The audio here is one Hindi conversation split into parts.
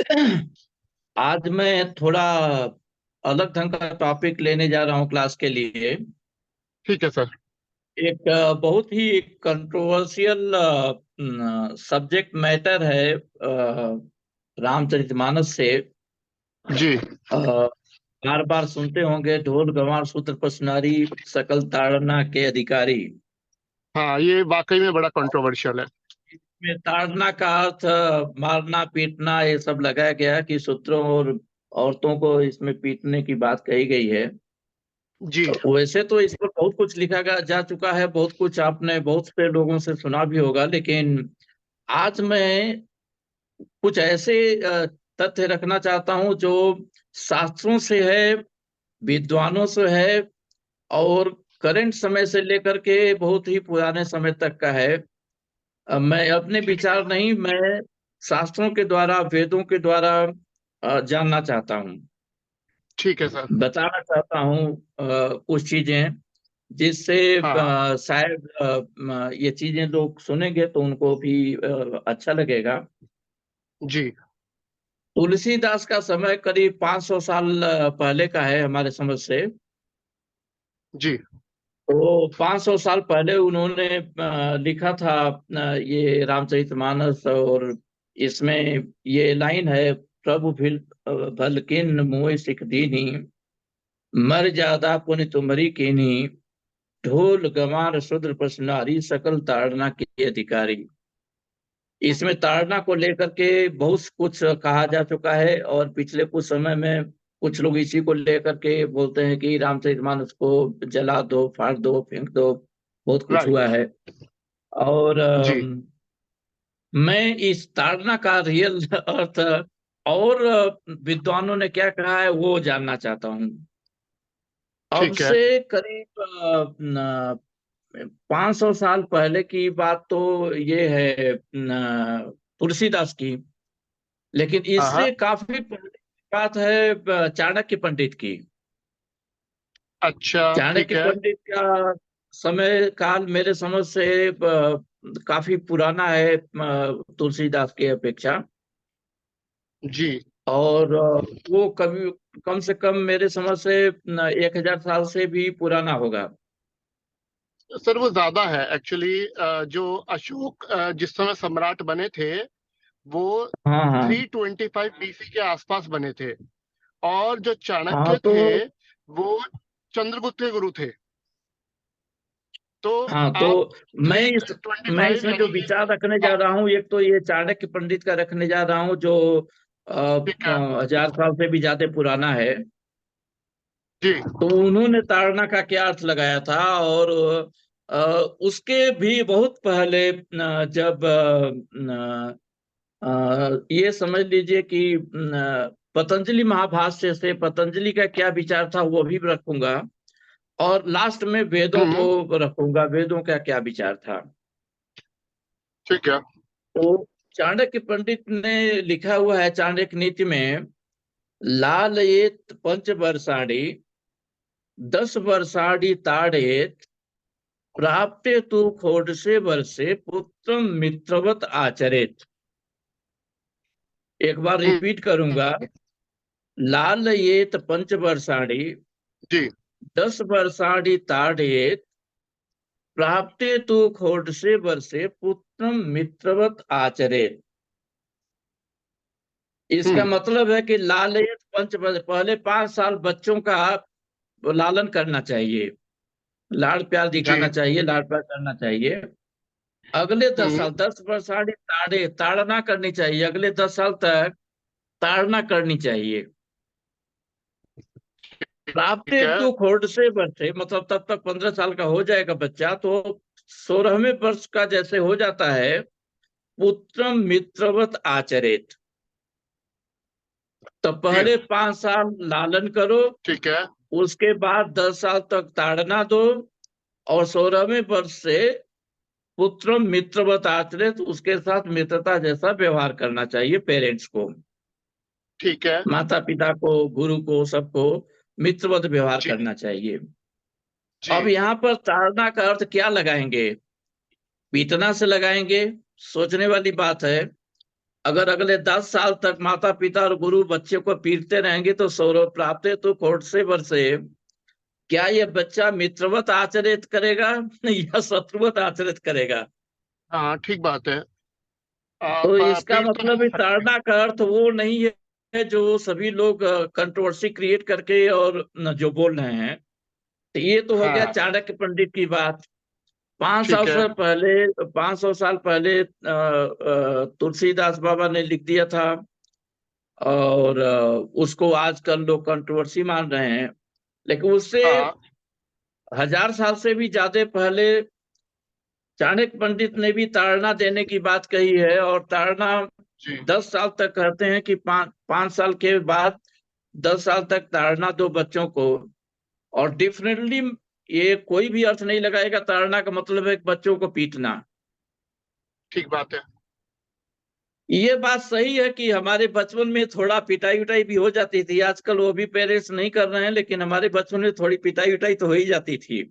आज मैं थोड़ा अलग ढंग का टॉपिक लेने जा रहा हूँ क्लास के लिए। ठीक है सर। एक बहुत ही कंट्रोवर्शियल सब्जेक्ट मैटर है, रामचरितमानस से। जी। बार बार सुनते होंगे, ढोल गंवार सूत्र पसनारी सकल ताड़ना के अधिकारी। हाँ, ये वाकई में बड़ा कंट्रोवर्शियल है। में ताड़ना का अर्थ मारना पीटना ये सब लगाया गया है कि सूत्रों और औरतों को इसमें पीटने की बात कही गई है। जी। वैसे तो इस पर बहुत कुछ लिखा जा चुका है, बहुत कुछ आपने बहुत से लोगों से सुना भी होगा, लेकिन आज मैं कुछ ऐसे तथ्य रखना चाहता हूं जो शास्त्रों से है, विद्वानों से है, और करंट समय से लेकर के बहुत ही पुराने समय तक का है। मैं अपने ठीक है। विचार नहीं, मैं शास्त्रों के द्वारा, वेदों के द्वारा जानना चाहता हूँ, ठीक है सर। बताना चाहता हूँ कुछ चीजें, जिससे हाँ। शायद ये चीजें लोग सुनेंगे तो उनको भी अच्छा लगेगा। जी। तुलसीदास का समय करीब 500 साल पहले का है हमारे समझ से। जी। तो 500 साल पहले उन्होंने लिखा था ये रामचरितमानस, और इसमें ये लाइन है, प्रभु भल किन मोह सिख दीनी, मर जादा पुनि तुम्हरी कीनी, ढोल गंवार शूद्र प्रश्न नारी सकल ताड़ना के अधिकारी। इसमें ताड़ना को लेकर के बहुत कुछ कहा जा चुका है, और पिछले कुछ समय में कुछ लोग इसी को लेकर के बोलते हैं कि रामचरितमानस को जला दो, फाड़ दो, फेंक दो, बहुत कुछ हुआ राइट। है। और जी। मैं इस ताड़ना का रियल अर्थ और विद्वानों ने क्या कहा है वो जानना चाहता हूँ। अब ठीक है। से करीब 500 साल पहले की बात तो ये है तुलसीदास की, लेकिन हाँ हाँ। इससे काफी पहले की बात है चाणक्य पंडित की। अच्छा। ठीक चाणक्य है। पंडित का समय काल मेरे समझ से काफी पुराना है तुलसीदास की अपेक्षा। जी। और वो कभी कम से कम मेरे समझ से 1000 साल से भी पुराना होगा। सर, वो ज्यादा है एक्चुअली। जो अशोक जिस समय सम्राट बने थे, वो हाँ हाँ 325 बीसी के आसपास बने थे। और जो हाँ। चाणक्य तो थे, वो चंद्रगुप्त के गुरु थे। तो हाँ तो आप मैं थ्री इस ट्वेंटी मैं फाइव इसमें जो यानी कि विचार रखने जा हाँ। रहा हूँ, एक तो ये चाणक्य पंडित का रखने जा रहा हूँ जो ठीक है। 1000 साल से भी ज्यादा पुराना है। जी। तो उन्होंने ताड़ना का क्या अर्थ लगाया था, और अ, उसके भी बहुत पहले जब ये समझ लीजिए कि पतंजलि महाभाष्य से पतंजलि का क्या विचार था वो भी रखूंगा, और लास्ट में वेदों हम्म। को रखूंगा, वेदों का क्या विचार था। ठीक है। तो चाणक्य पंडित ने लिखा हुआ है चाणक्य नीति में, लाल ये पंच वर्षाणी 10 वर्षाणी ताड़ेत, प्राप्ते तु खोडसे वर्षे पुत्रम मित्रवत आचरेत। एक बार हम्म। रिपीट करूंगा, लाल ये पंच वर्षाणी जी। 10 वर्षाणी ताड़ेत, प्राप्ते तु खोडसे वर्षे पुत्रम मित्रवत आचरेत। इसका हम्म। मतलब है कि लालयत पंचवर्ष, पहले 5 साल बच्चों का लालन करना चाहिए, लाड़ प्यार दिखाना जी। चाहिए, लाड़ प्यार करना चाहिए। अगले 10 साल, हम्म। 10 वर्षाणी ताड़ना करनी चाहिए, अगले 10 साल तक ताड़ना करनी चाहिए। प्राप्त ठीक है। तो खोड से बच्चे, मतलब तब तक 15 साल का हो जाएगा बच्चा, तो 16वें वर्ष का जैसे हो जाता है, पुत्रम मित्रवत आचरित। तो जी। पहले 5 साल लालन करो, ठीक है। उसके बाद 10 साल तक ताड़ना दो, और 16वें वर्ष से पुत्रम मित्रवत आचरित, उसके साथ मित्रता जैसा व्यवहार करना चाहिए पेरेंट्स को, ठीक है। माता पिता को, गुरु को, सबको मित्रवत व्यवहार जी। करना चाहिए। अब जी। यहाँ पर ताड़ना का अर्थ क्या लगाएंगे, पीटना से लगाएंगे, सोचने वाली बात है। अगर अगले 10 साल तक माता पिता और गुरु बच्चे को पीटते रहेंगे तो सौरभ प्राप्त तो कोर्ट से वर्षे, क्या ये बच्चा मित्रवत आचरित करेगा या शत्रुवत आचरित करेगा? हाँ ठीक बात है। तो इसका पीट तो मतलब नहीं है सकते। ताड़ना का अर्थ वो नहीं है जो सभी लोग कंट्रोवर्सी क्रिएट करके और जो बोल रहे हैं। तो ये तो हो गया हाँ चाणक्य पंडित की बात। 500 ठीक है। साल पहले 500 साल पहले तुलसीदास बाबा ने लिख दिया था, और उसको आजकल लोग कंट्रोवर्सी मान रहे हैं। लेकिन उससे हाँ 1000 साल से भी ज्यादा पहले चाणक्य पंडित ने भी ताड़ना देने की बात कही है, और ताड़ना जी 10 साल तक कहते हैं कि 5 साल के बाद 10 साल तक ताड़ना दो बच्चों को। और डेफिनेटली ये कोई भी अर्थ नहीं लगाएगा ताड़ना का मतलब है कि बच्चों को पीटना। ठीक बात है। ये बात सही है कि हमारे बचपन में थोड़ा पिटाई उटाई भी हो जाती थी, आजकल वो भी पेरेंट्स नहीं कर रहे हैं, लेकिन हमारे बचपन में थोड़ी पिटाई उटाई तो हो ही जाती थी।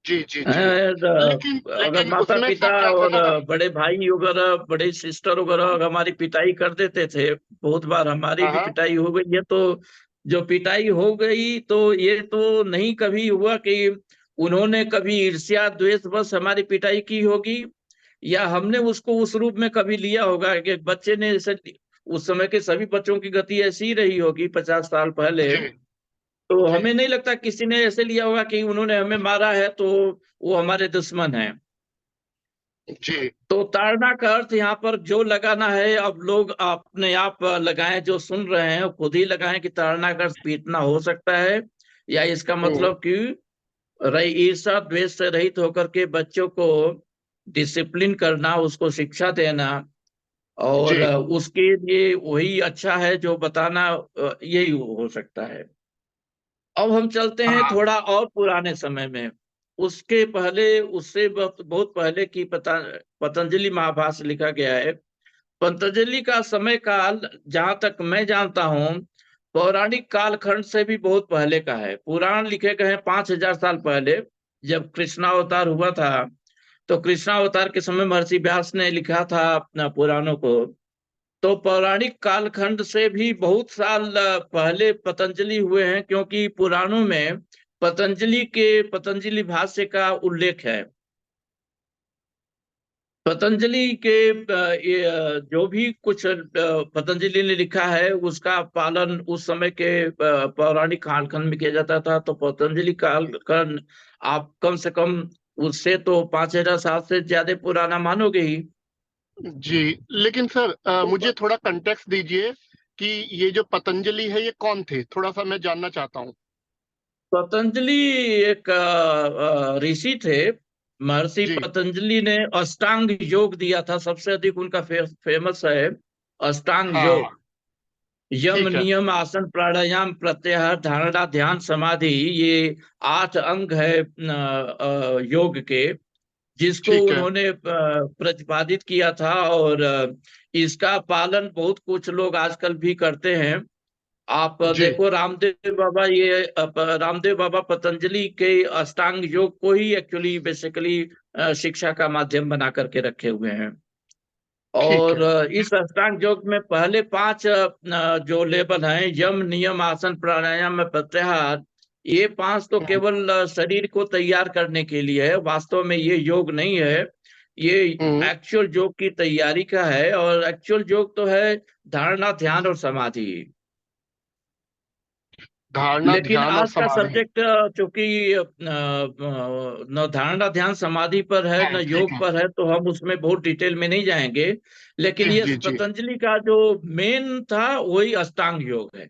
जी जी जी। और, लेकिन अगर लेकिन माता उसमें पिता सर क्या था और ना। बड़े भाई वगैरह बड़े सिस्टर वगैरह अगर हमारी पिटाई कर देते थे, बहुत बार हमारी हाँ भी हाँ। पिटाई हो गई है, तो जो पिटाई हो गई तो ये तो नहीं कभी हुआ कि उन्होंने कभी ईर्ष्या द्वेष बस हमारी पिटाई की होगी, या हमने उसको उस रूप में कभी लिया होगा कि बच्चे ने जैसे, उस समय के सभी बच्चों की गति ऐसी ही रही होगी 50 साल पहले। जी तो जी हमें नहीं लगता किसी ने ऐसे लिया होगा कि उन्होंने हमें मारा है तो वो हमारे दुश्मन है। जी। तो ताड़ना का अर्थ यहाँ पर जो लगाना है, अब लोग अपने आप लगाएं, जो सुन रहे हैं खुद ही लगाएं कि ताड़ना का अर्थ पीटना हो सकता है, या इसका हम्म। मतलब कि ईर्ष्या द्वेष से रहित होकर के बच्चों को डिसिप्लिन करना, उसको शिक्षा देना, और जी उसके लिए वही अच्छा है जो बताना, यही हो सकता है। अब हम चलते हैं हाँ थोड़ा और पुराने समय में। उसके पहले, उससे बहुत बहुत पहले की पतंजलि महाभाष्य लिखा गया है। पतंजलि का समय काल जहां तक मैं जानता हूं पौराणिक कालखंड से भी बहुत पहले का है। पुराण लिखे गए हैं 5000 साल पहले, जब कृष्णावतार हुआ था। तो कृष्णावतार के समय महर्षि व्यास ने लिखा था अपना पुराणों को। तो पौराणिक कालखंड से भी बहुत साल पहले पतंजलि हुए हैं, क्योंकि पुराणों में पतंजलि भाष्य का उल्लेख है। पतंजलि के जो भी कुछ पतंजलि ने लिखा है उसका पालन उस समय के पौराणिक कालखंड में किया जाता था। तो पतंजलि कालखंड आप कम से कम उससे तो 5000 साल से ज्यादा पुराना मानोगे ही। जी। लेकिन सर मुझे थोड़ा कंटेक्स्ट दीजिए कि ये जो पतंजलि है ये कौन थे, थोड़ा सा मैं जानना चाहता हूँ। पतंजलि एक ऋषि थे। महर्षि जी पतंजलि ने अष्टांग योग दिया था, सबसे अधिक उनका फेमस है अष्टांग हाँ योग। यम ठीक है। नियम आसन प्राणायाम प्रत्याहार धारणा ध्यान समाधि, ये 8 अंग है योग के, जिसको ठीक है। उन्होंने प्रतिपादित किया था। और इसका पालन बहुत कुछ लोग आजकल भी करते हैं। आप जी देखो रामदेव बाबा, ये रामदेव बाबा पतंजलि के अष्टांग योग को ही एक्चुअली बेसिकली शिक्षा का माध्यम बना करके रखे हुए हैं। ठीक और है। इस अष्टांग योग में पहले 5 जो लेवल हैं, यम नियम आसन प्राणायाम प्रत्याहार, ये 5 तो हम्म केवल शरीर को तैयार करने के लिए है, वास्तव में ये योग नहीं है। ये हम्म। एक्चुअल योग की तैयारी का है, और एक्चुअल योग तो है धारणा ध्यान और समाधि। धारणा लेकिन ध्यान और आज का समाधि। सब्जेक्ट चूंकि न धारणा ध्यान समाधि पर है न ठीक योग है। पर है, तो हम उसमें बहुत डिटेल में नहीं जाएंगे। लेकिन जी ये जी जी। पतंजलि का जो मेन था वही अष्टांग योग है।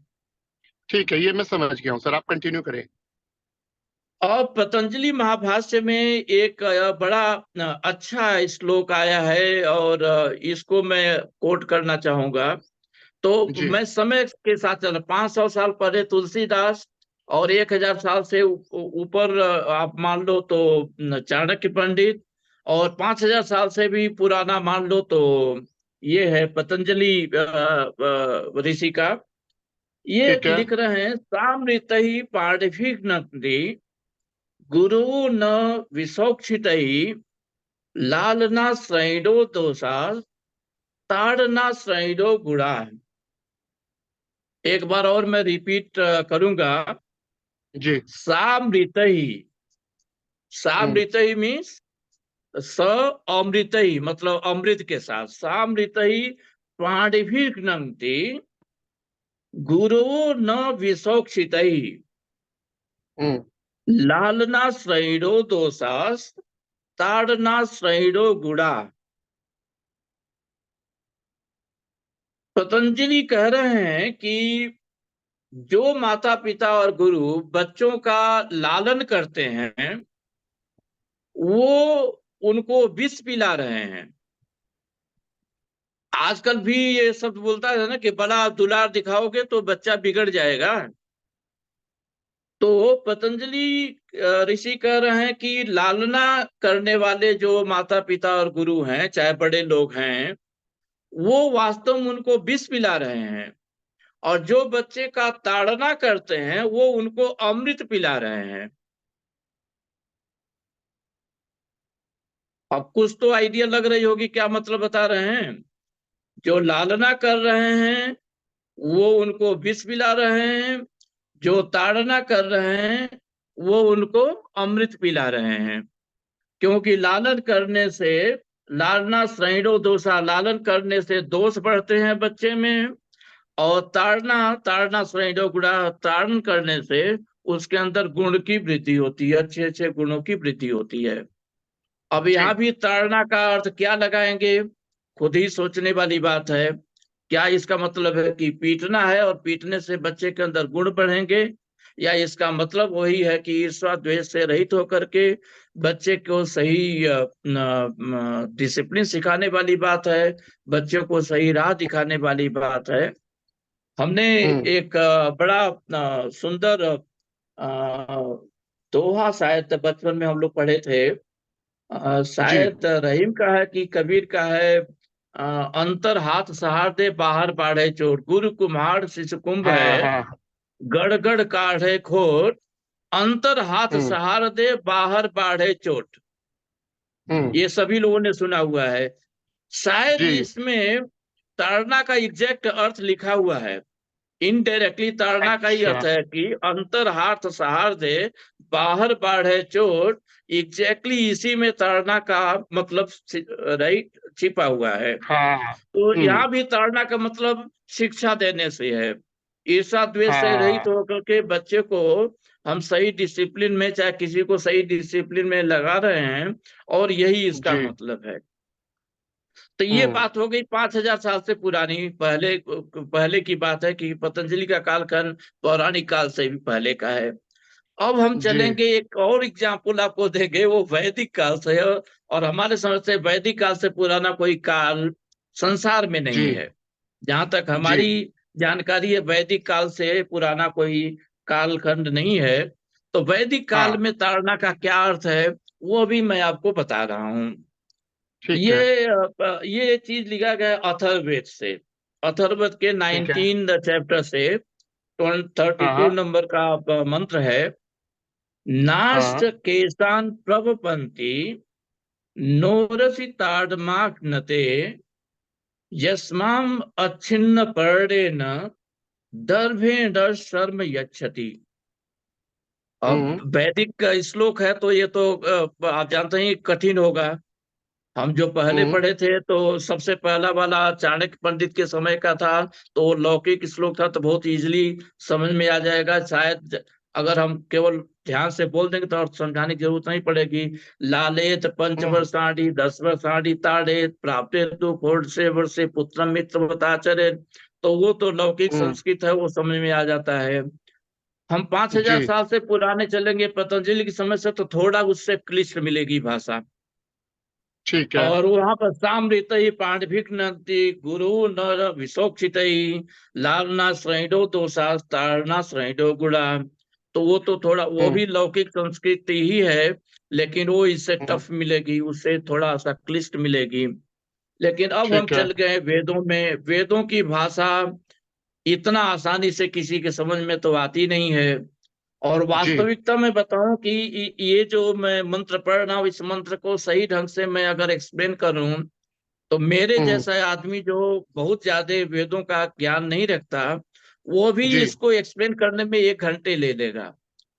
ठीक है, ये मैं समझ गया हूँ सर, आप कंटिन्यू करें। और पतंजलि महाभाष्य में एक बड़ा अच्छा श्लोक आया है, और इसको मैं कोट करना चाहूंगा। तो जी मैं समय के साथ चल 500 साल पहले तुलसीदास, और 1000 साल से ऊपर आप मान लो तो चाणक्य पंडित, और 5000 साल से भी पुराना मान लो तो ये है पतंजलि ऋषि का। ये ठीक है। लिख रहे हैं सामृत ही पार्थिव नदी गुरु न विशोक्षित, लालना श्रेणो दोषा ताड़ना श्रेणो गुणा। एक बार और मैं रिपीट करूंगा। जी। सामृत ही, हम्म। सामृत ही मीन्स स अमृत ही, मतलब अमृत के साथ, सामृत ही पांडिभिर्नंति गुरु न विशोक्षित ही हम्म। लालना श्रेणो दोषास ताड़ना श्रेणो गुणा। पतंजलि कह रहे हैं कि जो माता पिता और गुरु बच्चों का लालन करते हैं, वो उनको विष पिला रहे हैं। आजकल भी ये शब्द बोलता है ना कि बड़ा दुलार दिखाओगे तो बच्चा बिगड़ जाएगा। तो पतंजलि ऋषि कह रहे हैं कि लालना करने वाले जो माता पिता और गुरु हैं, चाहे बड़े लोग हैं, वो वास्तव में उनको विष पिला रहे हैं। और जो बच्चे का ताड़ना करते हैं, वो उनको अमृत पिला रहे हैं। अब कुछ तो आइडिया लग रही होगी क्या मतलब बता रहे हैं। जो लालना कर रहे हैं वो उनको विष पिला रहे हैं, जो ताड़ना कर रहे हैं वो उनको अमृत पिला रहे हैं। क्योंकि लालन करने से, लालना श्रेणो दोषा, लालन करने से दोष बढ़ते हैं बच्चे में। और ताड़ना, ताड़ना श्रेणो गुणा, ताड़न करने से उसके अंदर गुण की वृद्धि होती है, अच्छे अच्छे गुणों की वृद्धि होती है। अब जी। यहाँ भी ताड़ना का अर्थ क्या लगाएंगे, खुद ही सोचने वाली बात है। क्या इसका मतलब है कि पीटना है और पीटने से बच्चे के अंदर गुण बढ़ेंगे, या इसका मतलब वही है कि ईर्ष्या द्वेष से रहित होकर के बच्चे को सही डिसिप्लिन सिखाने वाली बात है, बच्चों को सही राह दिखाने वाली बात है। हमने हम्म। एक बड़ा सुंदर दोहा शायद बचपन में हम लोग पढ़े थे। जी। शायद रहीम का है कि कबीर का है। अंतर हाथ सहार दे बाहर बाढ़े चोट, गुरु कुम्हार शिशु कुंभ हाँ है हाँ। गड़ गड़ काढ़े खोट, अंतर हाथ हम्म। सहार दे बाहर बाढ़े चोट। हम्म। ये सभी लोगों ने सुना हुआ है। शायद जी। इसमें ताड़ना का एग्जैक्ट अर्थ लिखा हुआ है। इनडायरेक्टली ताड़ना का ही अच्छा। अर्थ है कि अंतर हाथ सहार दे बाहर बाढ़े चोट। एग्जैक्टली इसी में ताड़ना का मतलब राइट छिपा हुआ है। हाँ। तो हम्म। यहाँ भी ताड़ना का मतलब शिक्षा देने से है। ईर्ष्या द्वेष से रहित हाँ। होकर के बच्चे को हम सही डिसिप्लिन में, चाहे किसी को सही डिसिप्लिन में लगा रहे हैं, और यही इसका जी। मतलब है। तो ये हम्म। बात हो गई 5,000 साल से पुरानी, पहले पहले की बात है कि पतंजलि का कालखंड पौराणिक काल से भी पहले का है। अब हम जी। चलेंगे, एक और एग्जाम्पल आपको देंगे, वो वैदिक काल से है। और हमारे समझ से वैदिक काल से पुराना कोई काल संसार में नहीं जी। है। जहां तक जी। हमारी जानकारी है, वैदिक काल से पुराना कोई कालखंड नहीं है। तो वैदिक काल हाँ। में ताड़ना का क्या अर्थ है, वो भी मैं आपको बता रहा हूँ। ठीक है। ये चीज लिखा गया है अथर्ववेद से। अथर्ववेद के ठीक है। 19 चैप्टर से हाँ 32 हाँ। नंबर का मंत्र है। नाश्च हाँ। केशान प्रवपन्ति नोरसि ताडमाक्नते यस्माम अच्छिन्न पर्णेन दर्भेण शर्म यच्छति। अब हम्म। वैदिक का श्लोक है, तो ये तो आप जानते हैं कठिन होगा। हम जो पहले हम्म। पढ़े थे तो सबसे पहला वाला चाणक्य पंडित के समय का था। तो वो लौकिक श्लोक था, तो बहुत इजीली समझ में आ जाएगा शायद। अगर हम केवल ध्यान से बोल देंगे तो और समझाने की जरूरत नहीं पड़ेगी। लालेत हम्म। पंचवर्षाणि 10 वर्षाणि ताड़ेत प्राप्ते तु षोडशे वर्षे पुत्रम मित्रवताचरेत। तो वो तो लौकिक हम्म। संस्कृत है, वो समझ में आ जाता है। हम 5,000 जी। साल से पुराने चलेंगे पतंजलि की समझ से, तो थोड़ा उससे क्लिष्ट मिलेगी भाषा। ठीक है। और वहां पर सामृत पांडभिक नंति गुरु नर विशोक्षित लालना श्रेणो दोषा ताड़ना श्रेणो गुणा। तो वो तो थोड़ा, वो हम्म। भी लौकिक संस्कृति ही है, लेकिन वो इससे हम्म। टफ मिलेगी, उससे थोड़ा सा क्लिष्ट मिलेगी। लेकिन अब हम ठीक है। चल गए वेदों में। वेदों की भाषा इतना आसानी से किसी के समझ में तो आती नहीं है। और जी। वास्तविकता में बताऊं कि ये जो मैं मंत्र पढ़ रहा हूँ, इस मंत्र को सही ढंग से मैं अगर एक्सप्लेन करूं, तो मेरे हम्म। जैसा आदमी जो बहुत ज्यादा वेदों का ज्ञान नहीं रखता, वो भी जी इसको एक्सप्लेन करने में 1 घंटे ले लेगा।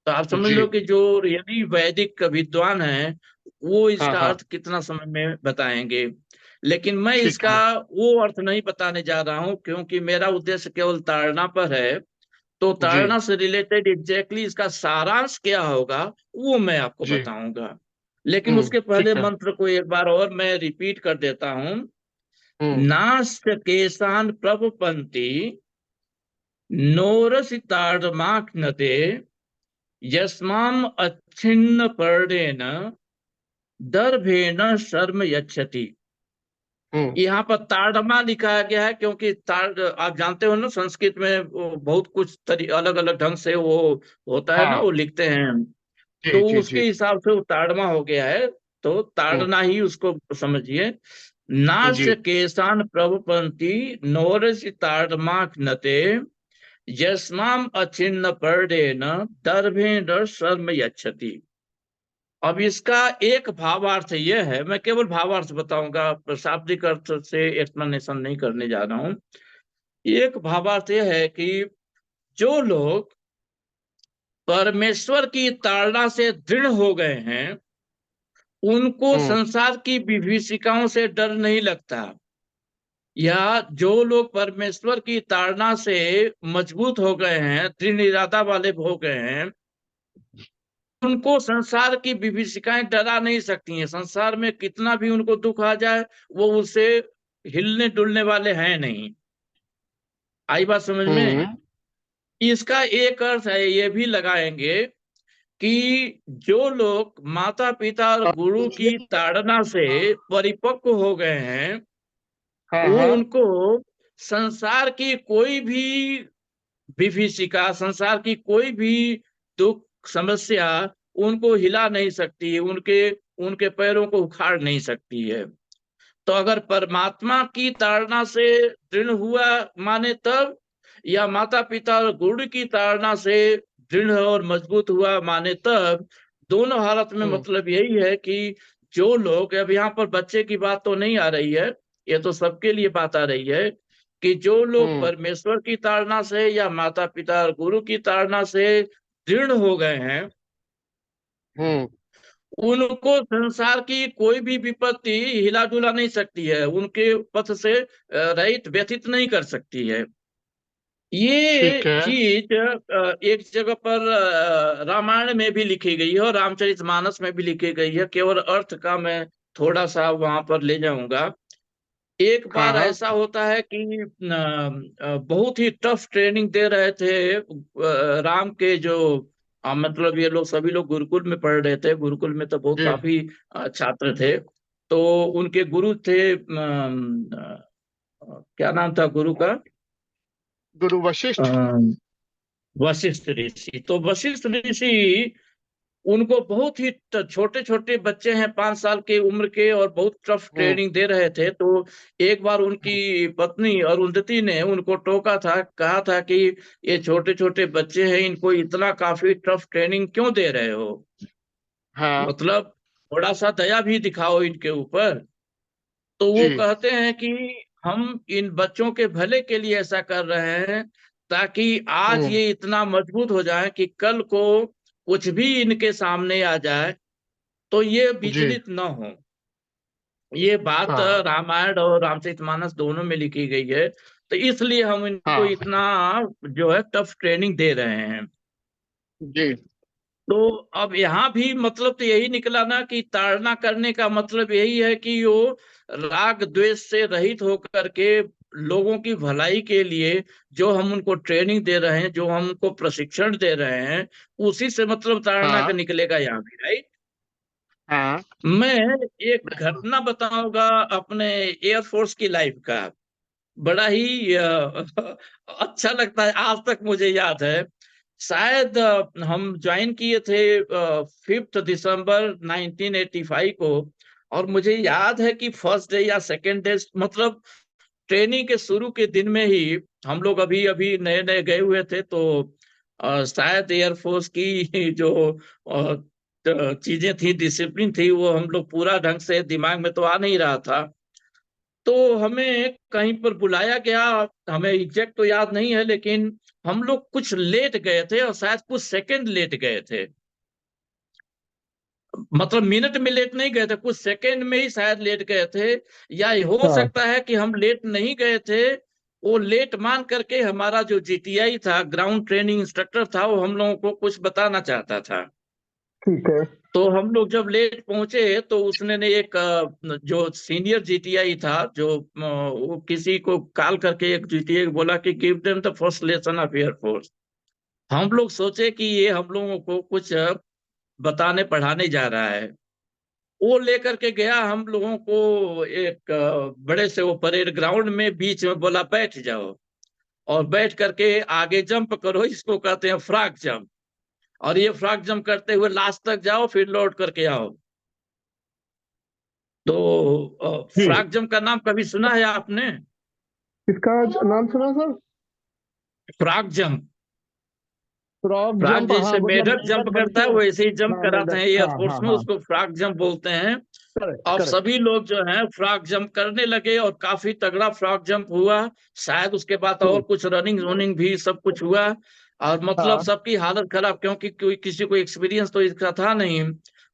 तो आप समझ जी। लो कि जो रियली वैदिक विद्वान है वो हाँ इसका हाँ। अर्थ कितना समय में बताएंगे। लेकिन मैं ठीक इसका है। वो अर्थ नहीं बताने जा रहा हूँ, क्योंकि मेरा उद्देश्य केवल ताड़ना पर है। तो जी ताड़ना से रिलेटेड एग्जैक्टली इसका सारांश क्या होगा वो मैं आपको जी। बताऊंगा। लेकिन उसके पहले ठीक है। मंत्र को एक बार और मैं रिपीट कर देता हूं। हम्म नास्य केशान प्रपपन्ति नोरसितार्धमाक्नते यस्माम अच्छिन्न पर्णेन दर्भेण शर्म यच्छति। हम्म। यहाँ पर ताड़मा लिखा गया है, क्योंकि ताड़ आप जानते हो ना, संस्कृत में वो बहुत कुछ अलग अलग ढंग से वो होता है ना, हाँ। वो लिखते हैं। जी तो जी उसके जी। हिसाब से वो ताड़मा हो गया है। तो हम्म। ताड़ना ही उसको समझिए। जी। नास्य केशान प्रभुपंती नोरसि ताड़मा नते यस्माम अचिन्न पर्णेन दर्भेण शर्म यच्छति। अब इसका एक भावार्थ यह है, मैं केवल भावार्थ बताऊंगा, शाब्दिक अर्थ से एक्सप्लेनेशन नहीं करने जा रहा हूं। एक भावार्थ यह है कि जो लोग परमेश्वर की ताड़ना से दृढ़ हो गए हैं, उनको हम्म संसार की विभीषिकाओं से डर नहीं लगता। या जो लोग परमेश्वर की ताड़ना से मजबूत हो गए हैं, दृढ़ इरादा वाले हो गए हैं, उनको संसार की विभीषिकाएं डरा नहीं सकती हैं। संसार में कितना भी उनको दुख आ जाए, वो उससे हिलने डुलने वाले हैं नहीं। आई बात समझ में? हम्म। इसका एक अर्थ है, ये भी लगाएंगे कि जो लोग माता पिता और गुरु की ताड़ना से परिपक्व हो गए हैं, हाँ वो हाँ। उनको संसार की कोई भी विभीषिका, संसार की कोई भी दुख समस्या उनको हिला नहीं सकती, उनके उनके पैरों को उखाड़ नहीं सकती है। तो अगर परमात्मा की ताड़ना से दृढ़ हुआ माने तब, या माता पिता और गुरु की ताड़ना से दृढ़ और मजबूत हुआ माने तब, दोनों हालत में हम्म मतलब यही है कि जो लोग, अब यहाँ पर बच्चे की बात तो नहीं आ रही है, ये तो सबके लिए बात आ रही है, कि जो लोग हम्म परमेश्वर की ताड़ना से या माता पिता और गुरु की ताड़ना से दृढ़ हो गए हैं, हम्म। उनको संसार की कोई भी विपत्ति हिला डुला नहीं सकती है, उनके पथ से रहित व्यथित नहीं कर सकती है। ये ठीक है। चीज एक जगह पर रामायण में भी लिखी गई है और रामचरितमानस में भी लिखी गई है। केवल अर्थ का मैं थोड़ा सा वहां पर ले जाऊंगा। एक हाँ बार हाँ। ऐसा होता है कि बहुत ही टफ ट्रेनिंग दे रहे थे राम के जो मतलब ये लोग सभी लोग गुरुकुल में पढ़ रहे थे। गुरुकुल में तो बहुत जी। काफी छात्र थे। तो उनके गुरु थे क्या नाम था गुरु का? गुरु वशिष्ठ। वशिष्ठ ऋषि। तो वशिष्ठ ऋषि उनको बहुत ही छोटे छोटे बच्चे हैं, 5 साल के उम्र के, और बहुत टफ हम्म ट्रेनिंग दे रहे थे। तो एक बार उनकी पत्नी अरुंधति ने उनको टोका था, कहा था कि ये छोटे छोटे बच्चे हैं, इनको इतना काफी टफ ट्रेनिंग क्यों दे रहे हो? हाँ। मतलब थोड़ा सा दया भी दिखाओ इनके ऊपर। तो वो जी कहते हैं कि हम इन बच्चों के भले के लिए ऐसा कर रहे हैं, ताकि आज हम्म। ये इतना मजबूत हो जाए कि कल को कुछ भी इनके सामने आ जाए तो ये जी। विचलित न हो। ये बात हाँ रामायण और रामचरितमानस दोनों में लिखी गई है। तो इसलिए हम इनको हाँ। इतना जो है टफ ट्रेनिंग दे रहे हैं। जी। तो अब यहाँ भी मतलब तो यही निकला ना कि ताड़ना करने का मतलब यही है कि वो राग द्वेष से रहित होकर के लोगों की भलाई के लिए जो हम उनको ट्रेनिंग दे रहे हैं, जो हम उनको प्रशिक्षण दे रहे हैं, उसी से मतलब ताड़ना का हाँ निकलेगा यहाँ भी, राइट? हाँ। मैं एक बिल्कुल। घटना बताऊंगा अपने एयरफोर्स की लाइफ का। बड़ा ही अच्छा लगता है, आज तक मुझे याद है। शायद हम ज्वाइन किए थे 5 दिसंबर 1985 को। और मुझे याद है कि फर्स्ट डे या सेकेंड डे, मतलब ट्रेनिंग के शुरू के दिन में ही, हम लोग अभी अभी नए नए गए हुए थे। तो शायद एयरफोर्स की जो चीजें थी, डिसिप्लिन थी, वो हम लोग पूरा ढंग से दिमाग में तो आ नहीं रहा था। तो हमें कहीं पर बुलाया गया, हमें एग्जैक्ट तो याद नहीं है, लेकिन हम लोग कुछ लेट गए थे और शायद कुछ सेकंड लेट गए थे। मतलब मिनट में लेट नहीं गए थे, कुछ सेकंड में ही शायद लेट गए थे। या हो हाँ सकता है कि हम लेट नहीं गए थे, वो लेट मान करके हमारा जो जीटीआई था, ग्राउंड ट्रेनिंग इंस्ट्रक्टर था, वो हम लोगों को कुछ बताना चाहता था। ठीक है। तो हम लोग जब लेट पहुंचे तो उसने ने एक जो सीनियर जीटीआई था, जो वो किसी को कॉल करके एक जीटीआई को बोला कि give them the first lesson of air force. हम लोग सोचे कि ये हम लोगों को कुछ बताने पढ़ाने जा रहा है। वो लेकर के गया हम लोगों को एक बड़े से वो परेड ग्राउंड में बीच में, बोला बैठ जाओ और बैठ करके आगे जंप करो, इसको कहते हैं फ्रॉग जंप। और ये फ्रॉग जंप करते हुए लास्ट तक जाओ, फिर लौट करके आओ। तो जी, फ्रॉग जंप का नाम कभी सुना है आपने? इसका नाम सुना sir? Frog jump. Frog frog jump, हाँ जैसे मतलब मेढक जंप मेंढक बन करता के। है, वैसे ही जंप हाँ कराते हैं मेंढक, हाँ एयरफोर्स हाँ में, हाँ। उसको फ्रॉग जंप बोलते हैं। करेक्ट अब करेक्ट। सभी लोग जो हैं फ्रॉग जंप करने लगे और काफी तगड़ा फ्रॉग जंप हुआ। शायद उसके बाद और कुछ रनिंग वनिंग भी सब कुछ हुआ। और मतलब हाँ सबकी हालत खराब, क्योंकि कोई किसी को एक्सपीरियंस तो इसका था नहीं।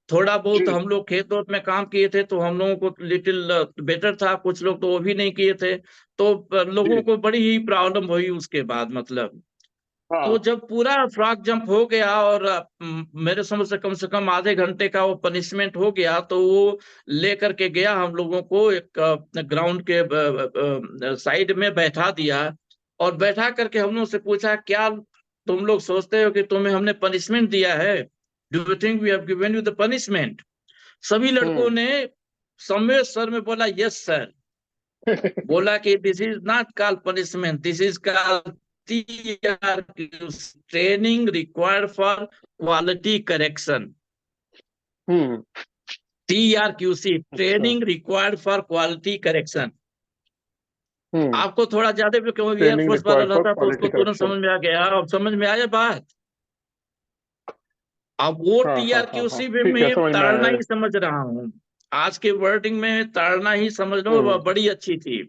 थोड़ा बहुत जी हम लोग खेत वोत में काम किए थे तो हम लोगों को लिटिल बेटर था, कुछ लोग तो वो भी नहीं किए थे। तो लोगों जी। को बड़ी ही प्रॉब्लम हुई उसके बाद, मतलब। तो हाँ जब पूरा फ्रॉग जंप हो गया और मेरे समझ से कम आधे घंटे का वो पनिशमेंट हो गया, तो वो लेकर के गया हम लोगों को एक ग्राउंड के साइड में बैठा दिया। और बैठा करके हम लोग से पूछा, क्या तुम लोग सोचते हो कि तुम्हें हमने पनिशमेंट दिया है? Do you think we have given you the punishment? सभी लड़कों हम्म। ने सम्मिलित स्वर में बोला, यस सर। बोला कि this is not called punishment, this is called training required for quality correction. Hmm. TRQC, अच्छा। Training required for quality correction. Hmm. आपको थोड़ा ज्यादा भी, क्योंकि ट्रेनिंग एयरफोर्स वाला रिक्वायर्ड फॉर रहता तो उसको क्वालिटी तुरंत करेक्शन। समझ में आ गया। अब समझ में आया बात? अब वो हाँ हाँ हाँ हाँ, TRQC भी ठीक है, मैं समझ में ताड़ना आया। ही समझ रहा हूँ। आज के वर्डिंग में ताड़ना ही समझ लो, वह हम्म। बड़ी अच्छी थी।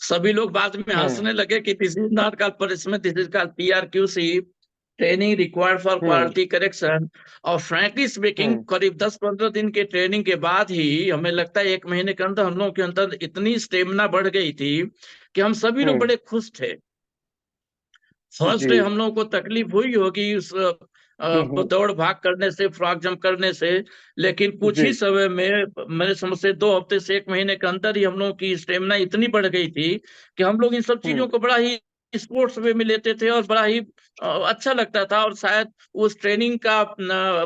सभी लोग बाद में हम्म। हंसने लगे कि this is not called punishment, this is called TRQC, training required for hmm. Quality correction. और फ्रैंकली स्पीकिंग, हम्म। करीब 10-15 दिन के ट्रेनिंग के बाद ही हमें लगता है 1 महीने के अंदर हम लोगों के अंदर इतनी स्टेमिना बढ़ गई थी कि हम सभी लोग हम्म। बड़े खुश थे। फर्स्ट जी। डे हम लोगों को तकलीफ हुई होगी उस हम्म। दौड़ भाग करने से, फ्रॉक जंप करने से। लेकिन कुछ जी। ही समय में, मेरे समझ से 2 हफ्ते से 1 महीने के अंदर ही हम लोगों की स्टेमिना इतनी बढ़ गई थी कि हम लोग इन सब हम्म। चीजों को बड़ा ही स्पोर्ट्स वे में लेते थे और बड़ा ही अच्छा लगता था। और शायद उस ट्रेनिंग का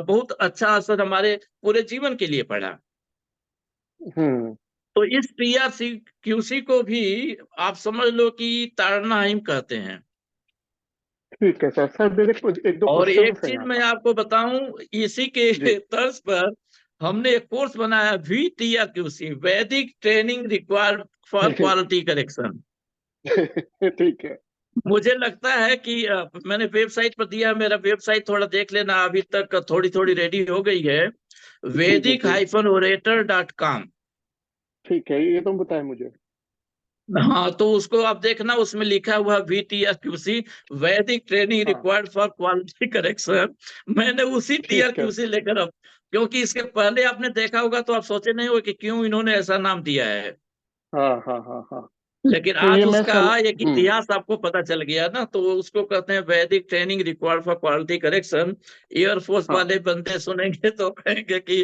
बहुत अच्छा असर हमारे पूरे जीवन के लिए पड़ा। हम्म। तो इस TRQC को भी आप समझ लो कि ताड़ना हिम कहते हैं। ठीक है सर। सर मेरे कुछ एक दो और क्वेश्चन एक है चीज यहाँ मैं पर। आपको बताऊं, इसी के जी। तर्ज पर हमने एक कोर्स बनाया, VTRQC, वैदिक training required for quality correction. ठीक है। मुझे लगता है कि मैंने वेबसाइट पर दिया, मेरा वेबसाइट थोड़ा देख लेना, अभी तक थोड़ी थोड़ी रेडी हो गई है। जी जी वैदिक जी। हाइफन ओरेटर.com। ठीक है, ये तुम बताए मुझे। हाँ, तो उसको आप देखना, उसमें लिखा हुआ VTRQC, वैदिक ट्रेनिंग हाँ रिक्वायर्ड फॉर क्वालिटी करेक्शन। मैंने उसी ठीक है। TRQC लेकर अब, क्योंकि इसके पहले आपने देखा होगा तो आप सोचे नहीं हो कि क्यों इन्होंने ऐसा नाम दिया है। हाँ हाँ हाँ हाँ। लेकिन तो ये आज मैं उसका सम एक इतिहास आपको पता चल गया ना, तो उसको कहते हैं वैदिक training required for quality correction. Air force हाँ। वाले बंदे सुनेंगे तो कहेंगे कि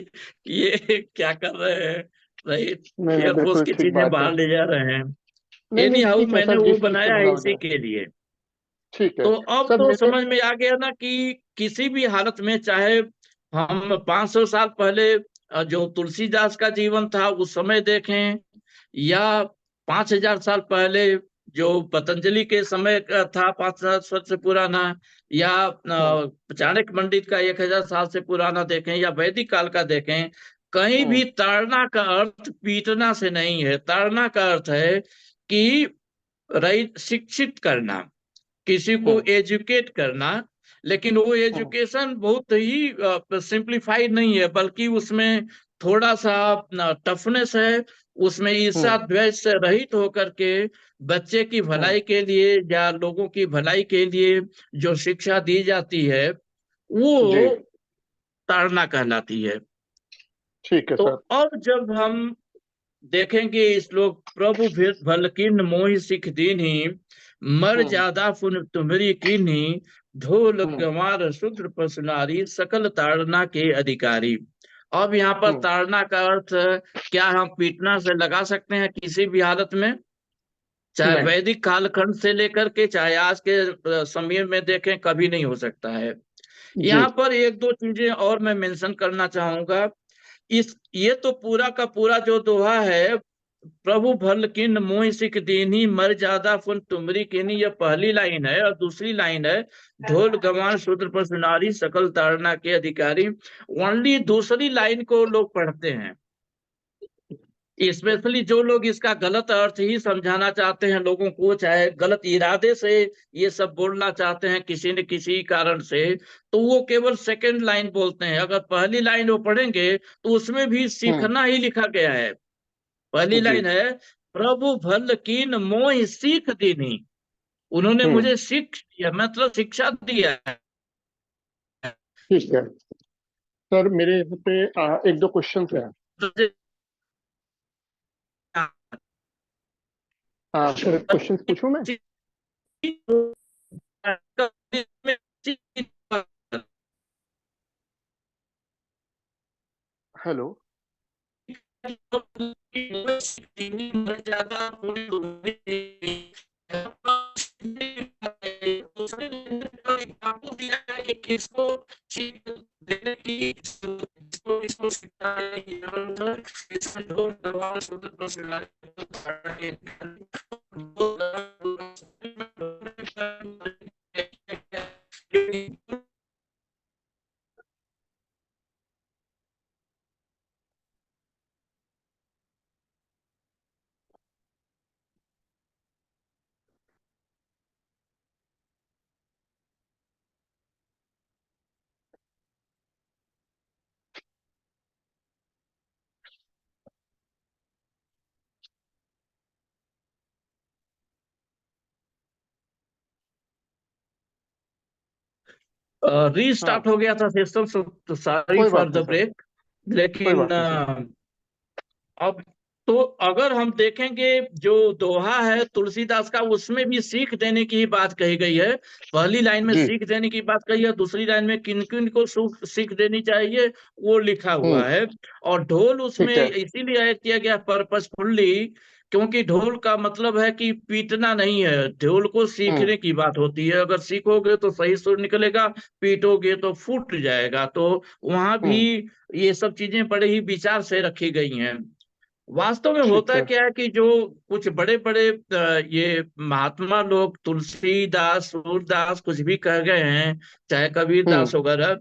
ये क्या कर रहे हैं, राइट? नहीं नहीं, एयरफोर्स बिल्कुल की ठीक चीजें बात है। बाहर ले जा रहे हैं। नहीं नहीं, एनी हाउ, ठीक है मैंने सर, वो जिस चीज से बनाया भला है हो इसी जाए। के लिए। ठीक है तो अब सर। तो मेरे समझ में आ गया ना कि किसी भी हालत में, चाहे हम 500 साल पहले जो तुलसीदास का जीवन था उस समय देखें, या 5,000 साल पहले जो पतंजलि के समय का था, 5,000 साल से पुराना, या हम्म। चाणक्य पंडित का 1,000 साल से पुराना देखें, या वैदिक काल का देखें, कहीं हम्म। भी ताड़ना का अर्थ पीटना से नहीं है। ताड़ना का अर्थ है कि राइट, शिक्षित करना, किसी को हम्म। एजुकेट करना। लेकिन वो हम्म। एजुकेशन बहुत ही सिंप्लीफाइड नहीं है, बल्कि उसमें थोड़ा सा टफनेस है, उसमें ईर्ष्या द्वेष से रहित होकर के बच्चे की भलाई के लिए या लोगों की भलाई के लिए जो शिक्षा दी जाती है वो जी ताड़ना कहलाती है। ठीक है तो सर। अब जब हम देखेंगे श्लोक, प्रभु भल कीन मोहि सिख दीन्ही, हम्म मर्यादा पुन तुम्हारी कीन्ही, ढोल हम्म गंवार शूद्र पसुनारी, सकल ताड़ना के अधिकारी। अब यहाँ पर हम्म ताड़ना का अर्थ क्या हम पीटना से लगा सकते हैं किसी भी हालत में? चाहे नहीं वैदिक कालखंड से लेकर के चाहे आज के समय में देखें, कभी नहीं हो सकता है। जी यहाँ पर एक दो चीजें और मैं मेंशन करना चाहूंगा। ये तो पूरा का पूरा जो दोहा है, प्रभु भल किन मोहि सिख दीन्ही, मर्यादा फुन तुमरी कीन्ही, यह पहली लाइन है। और दूसरी लाइन है, ढोल गंवार शूद्र पर सुनारी, सकल ताड़ना के अधिकारी। ओनली दूसरी लाइन को लोग पढ़ते हैं, स्पेशली जो लोग इसका गलत अर्थ ही समझाना चाहते हैं लोगों को, चाहे गलत इरादे से ये सब बोलना चाहते हैं किसी न किसी कारण से, तो वो केवल सेकंड लाइन बोलते हैं। अगर पहली लाइन वो पढ़ेंगे तो उसमें भी हम्म सीखना ही लिखा गया है। पहली जी लाइन है, प्रभु भल कीन मोहि सीख दीनी, उन्होंने हम्म मुझे सीख दिया, मतलब शिक्षा दिया है। ठीक है सर। मेरे यहाँ पे एक दो क्वेश्चन है। सर क्वेश्चन पूछूं मैं? हेलो। किसको देने की, इसको शिक्षा हाँ रीस्टार्ट हो गया था सिस्टम, तो सॉरी कोई फॉर बात नहीं द सर। ब्रेक। कोई लेकिन बात नहीं सर। अब तो अगर हम देखेंगे जो दोहा है तुलसीदास का, उसमें भी सीख देने की ही बात कही गई है। पहली लाइन में जी सीख देने की बात कही है, दूसरी लाइन में किन किन को सीख देनी चाहिए वो लिखा हुआ है। और ढोल उसमें ठीक है। इसीलिए ऐड किया गया पर्पसफुल्ली, क्योंकि ढोल का मतलब है कि पीटना नहीं है, ढोल को हम्म सीखने की बात होती है। अगर सीखोगे तो सही सुर निकलेगा, पीटोगे तो फूट जाएगा। तो वहां भी हम्म ये सब चीजें बड़े ही विचार से रखी गई हैं। वास्तव में ठीक होता है। क्या है कि जो कुछ बड़े बड़े ये महात्मा लोग, तुलसीदास, सूरदास, कुछ भी कह गए हैं, चाहे कबीर हम्म दास वगैरह,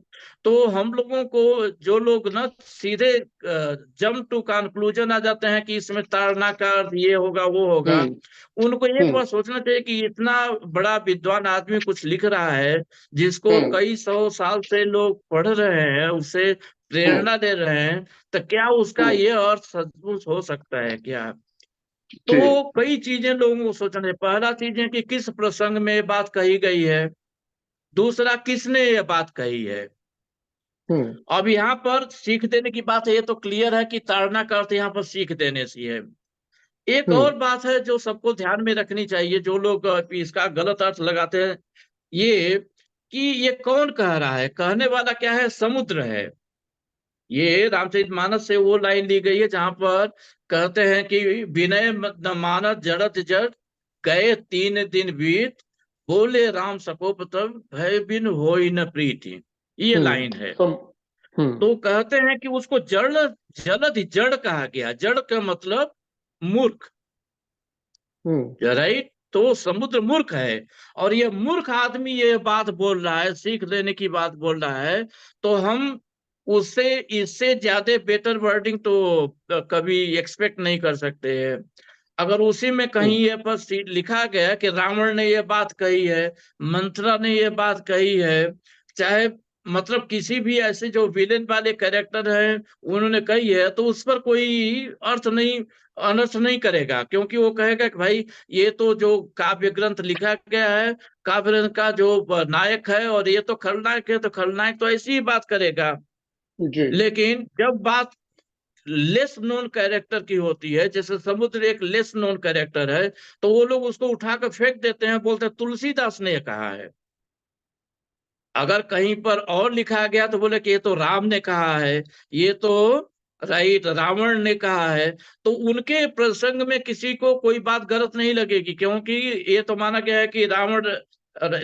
तो हम लोगों को जो लोग ना सीधे जम टू कंक्लूजन आ जाते हैं कि इसमें ताड़ना का अर्थ ये होगा वो होगा, हम्म उनको एक हम्म बार सोचना चाहिए कि इतना बड़ा विद्वान आदमी कुछ लिख रहा है, जिसको हम्म कई सौ साल से लोग पढ़ रहे हैं, उससे हम्म प्रेरणा ले रहे हैं, तो क्या उसका हम्म ये अर्थ सचमुच हो सकता है क्या? जी तो कई चीजें लोगों को सोचना है। पहला चीज है कि किस प्रसंग में ये बात कही गई है, दूसरा किसने ये बात कही है। हम्म अब यहाँ पर सीख देने की बात है, ये तो क्लियर है कि ताड़ना का अर्थ यहाँ पर सीख देने से है। एक हम्म और बात है जो सबको ध्यान में रखनी चाहिए, जो लोग इसका गलत अर्थ लगाते हैं, ये कि ये कौन कह रहा है, कहने वाला क्या है? समुद्र है। ये रामचरितमानस से वो लाइन ली गई है जहां पर कहते हैं कि विनय न मानस जड़त जड़, गए 3 दिन बीत, बोले राम सकोप तब, भय बिन होई न प्रीति। ये हम्म लाइन है। सम हम्म तो कहते हैं कि उसको जलद जड़ कहा गया। जड़ का मतलब मूर्ख, हम्म राइट? तो समुद्र मूर्ख है, और ये मूर्ख आदमी ये बात बोल रहा है, सीख लेने की बात बोल रहा है, तो हम उससे इससे ज्यादा बेटर वर्डिंग तो कभी एक्सपेक्ट नहीं कर सकते हैं। अगर उसी में कहीं हम्म ये पर लिखा गया कि रावण ने ये बात कही है, मंत्रा ने ये बात कही है, चाहे मतलब किसी भी ऐसे जो विलेन वाले कैरेक्टर हैं उन्होंने कही है, तो उस पर कोई अर्थ नहीं अनर्थ नहीं करेगा, क्योंकि वो कहेगा कि भाई ये तो जो काव्य ग्रंथ लिखा गया है, काव्य ग्रंथ का जो नायक है और ये तो खलनायक है, तो खलनायक तो ऐसी ही बात करेगा। जी लेकिन जब बात लेस नोन कैरेक्टर की होती है, जैसे समुद्र एक लेस नोन कैरेक्टर है, तो वो लोग उसको उठाकर फेंक देते हैं, बोलते हैं तुलसीदास ने ये कहा है। अगर कहीं पर और लिखा गया तो बोले कि ये तो राम ने कहा है, ये तो राइट रावण ने कहा है, तो उनके प्रसंग में किसी को कोई बात गलत नहीं लगेगी, क्योंकि ये तो माना गया है कि रावण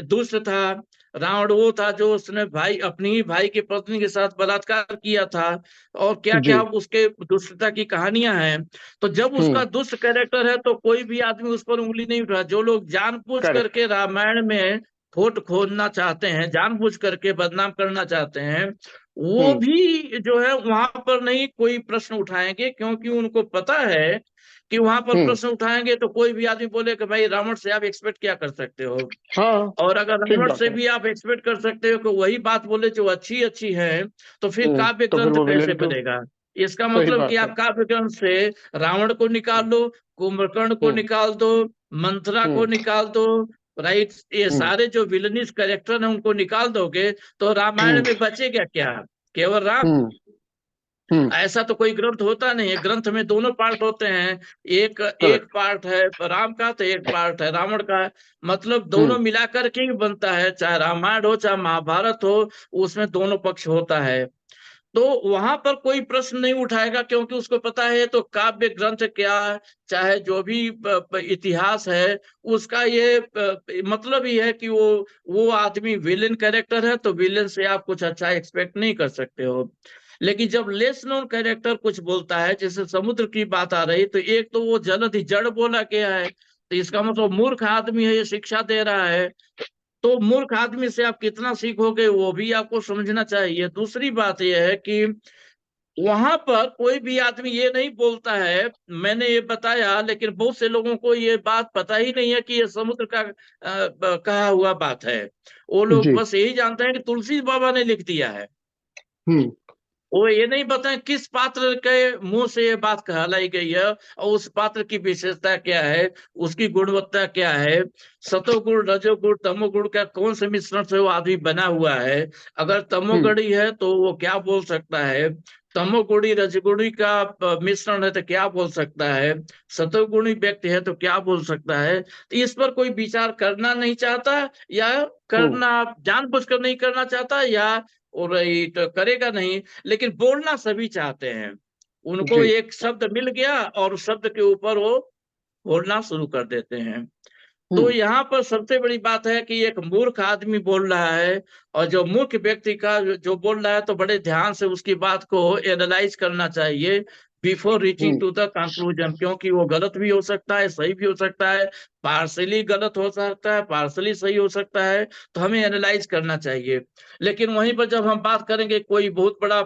दुष्ट था। रावण वो था जो उसने भाई अपनी ही भाई की पत्नी के साथ बलात्कार किया था, और क्या जी। क्या उसके दुष्टता की कहानियां हैं। तो जब उसका दुष्ट कैरेक्टर है तो कोई भी आदमी उस पर उंगली नहीं उठा। जो लोग जानबूझ करेक्ट। करके रामायण में खोट खोदना चाहते हैं, जानबूझ करके बदनाम करना चाहते हैं, वो भी जो है वहां पर नहीं कोई प्रश्न उठाएंगे, क्योंकि उनको पता है कि वहां पर प्रश्न उठाएंगे तो कोई भी आदमी बोले कि भाई रावण से आप एक्सपेक्ट क्या कर सकते हो। हाँ, और अगर ठीक रावण बात से है। भी आप एक्सपेक्ट कर सकते हो कि वही बात बोले जो अच्छी अच्छी है, तो फिर काव्य तो फिर ग्रंथ वो कैसे विलेन क्यों? बनेगा। इसका सही मतलब कि बात है। आप काव्य ग्रंथ से रावण को निकाल लो, कुंभकर्ण को हम्म निकाल दो, मंथरा को हम्म निकाल दो, राइट, ये हम्म सारे जो विलनिस कैरेक्टर हैं उनको निकाल दोगे, तो रामायण हम्म में बचेगा क्या? केवल राम। हम्म हम्म ऐसा तो कोई ग्रंथ होता नहीं है। ग्रंथ में दोनों पार्ट होते हैं, एक एक करेक्ट। पार्ट है राम का तो एक पार्ट है रावण का। मतलब दोनों हम्म मिलाकर के ही बनता है, चाहे रामायण हो चाहे महाभारत हो, उसमें दोनों पक्ष होता है। तो वहां पर कोई प्रश्न नहीं उठाएगा, क्योंकि उसको पता है तो काव्य ग्रंथ क्या, चाहे जो भी इतिहास है, उसका ये मतलब ही है कि वो आदमी विलेन कैरेक्टर है, तो विलेन से आप कुछ अच्छा एक्सपेक्ट नहीं कर सकते हो। लेकिन जब लेस नोन कैरेक्टर कुछ बोलता है, जैसे समुद्र की बात आ रही, तो एक तो वो जलद ही जड़ बोला गया है, तो इसका मतलब मूर्ख आदमी है, ये शिक्षा दे रहा है। तो मूर्ख आदमी से आप कितना सीखोगे वो भी आपको समझना चाहिए। दूसरी बात यह है कि वहां पर कोई भी आदमी ये नहीं बोलता है, मैंने ये बताया, लेकिन बहुत से लोगों को ये बात पता ही नहीं है कि ये समुद्र का कहा हुआ बात है। वो लोग जी। बस यही जानते हैं कि तुलसी बाबा ने लिख दिया है। हम्म वो ये नहीं बताएं किस पात्र के मुंह से ये बात कहलाई गई है, और उस पात्र की विशेषता क्या है, उसकी गुणवत्ता क्या है, सतोगुण रजोगुण तमोगुण का कौन से मिश्रण से वो आदमी बना हुआ है। अगर हम्म तमोगुणी है तो वो क्या बोल सकता है, तमोगुणी रजगुणी का मिश्रण है तो क्या बोल सकता है, सतोगुणी व्यक्ति है तो क्या बोल सकता है। तो इस पर कोई विचार करना नहीं चाहता, या हम्म करना जानबूझकर नहीं करना चाहता, या और तो करेगा नहीं। लेकिन बोलना सभी चाहते हैं, उनको जी। एक शब्द मिल गया और उस शब्द के ऊपर वो बोलना शुरू कर देते हैं। तो हम्म यहाँ पर सबसे बड़ी बात है कि एक मूर्ख आदमी बोल रहा है, और जो मूर्ख व्यक्ति का जो बोल रहा है, तो बड़े ध्यान से उसकी बात को एनालाइज करना चाहिए before reaching hmm to the conclusion, क्योंकि वो गलत भी हो सकता है, सही भी हो सकता है, पार्सली गलत हो सकता है, पार्सली सही हो सकता है। तो हमें एनालाइज करना चाहिए। लेकिन वहीं पर जब हम बात करेंगे कोई बहुत बड़ा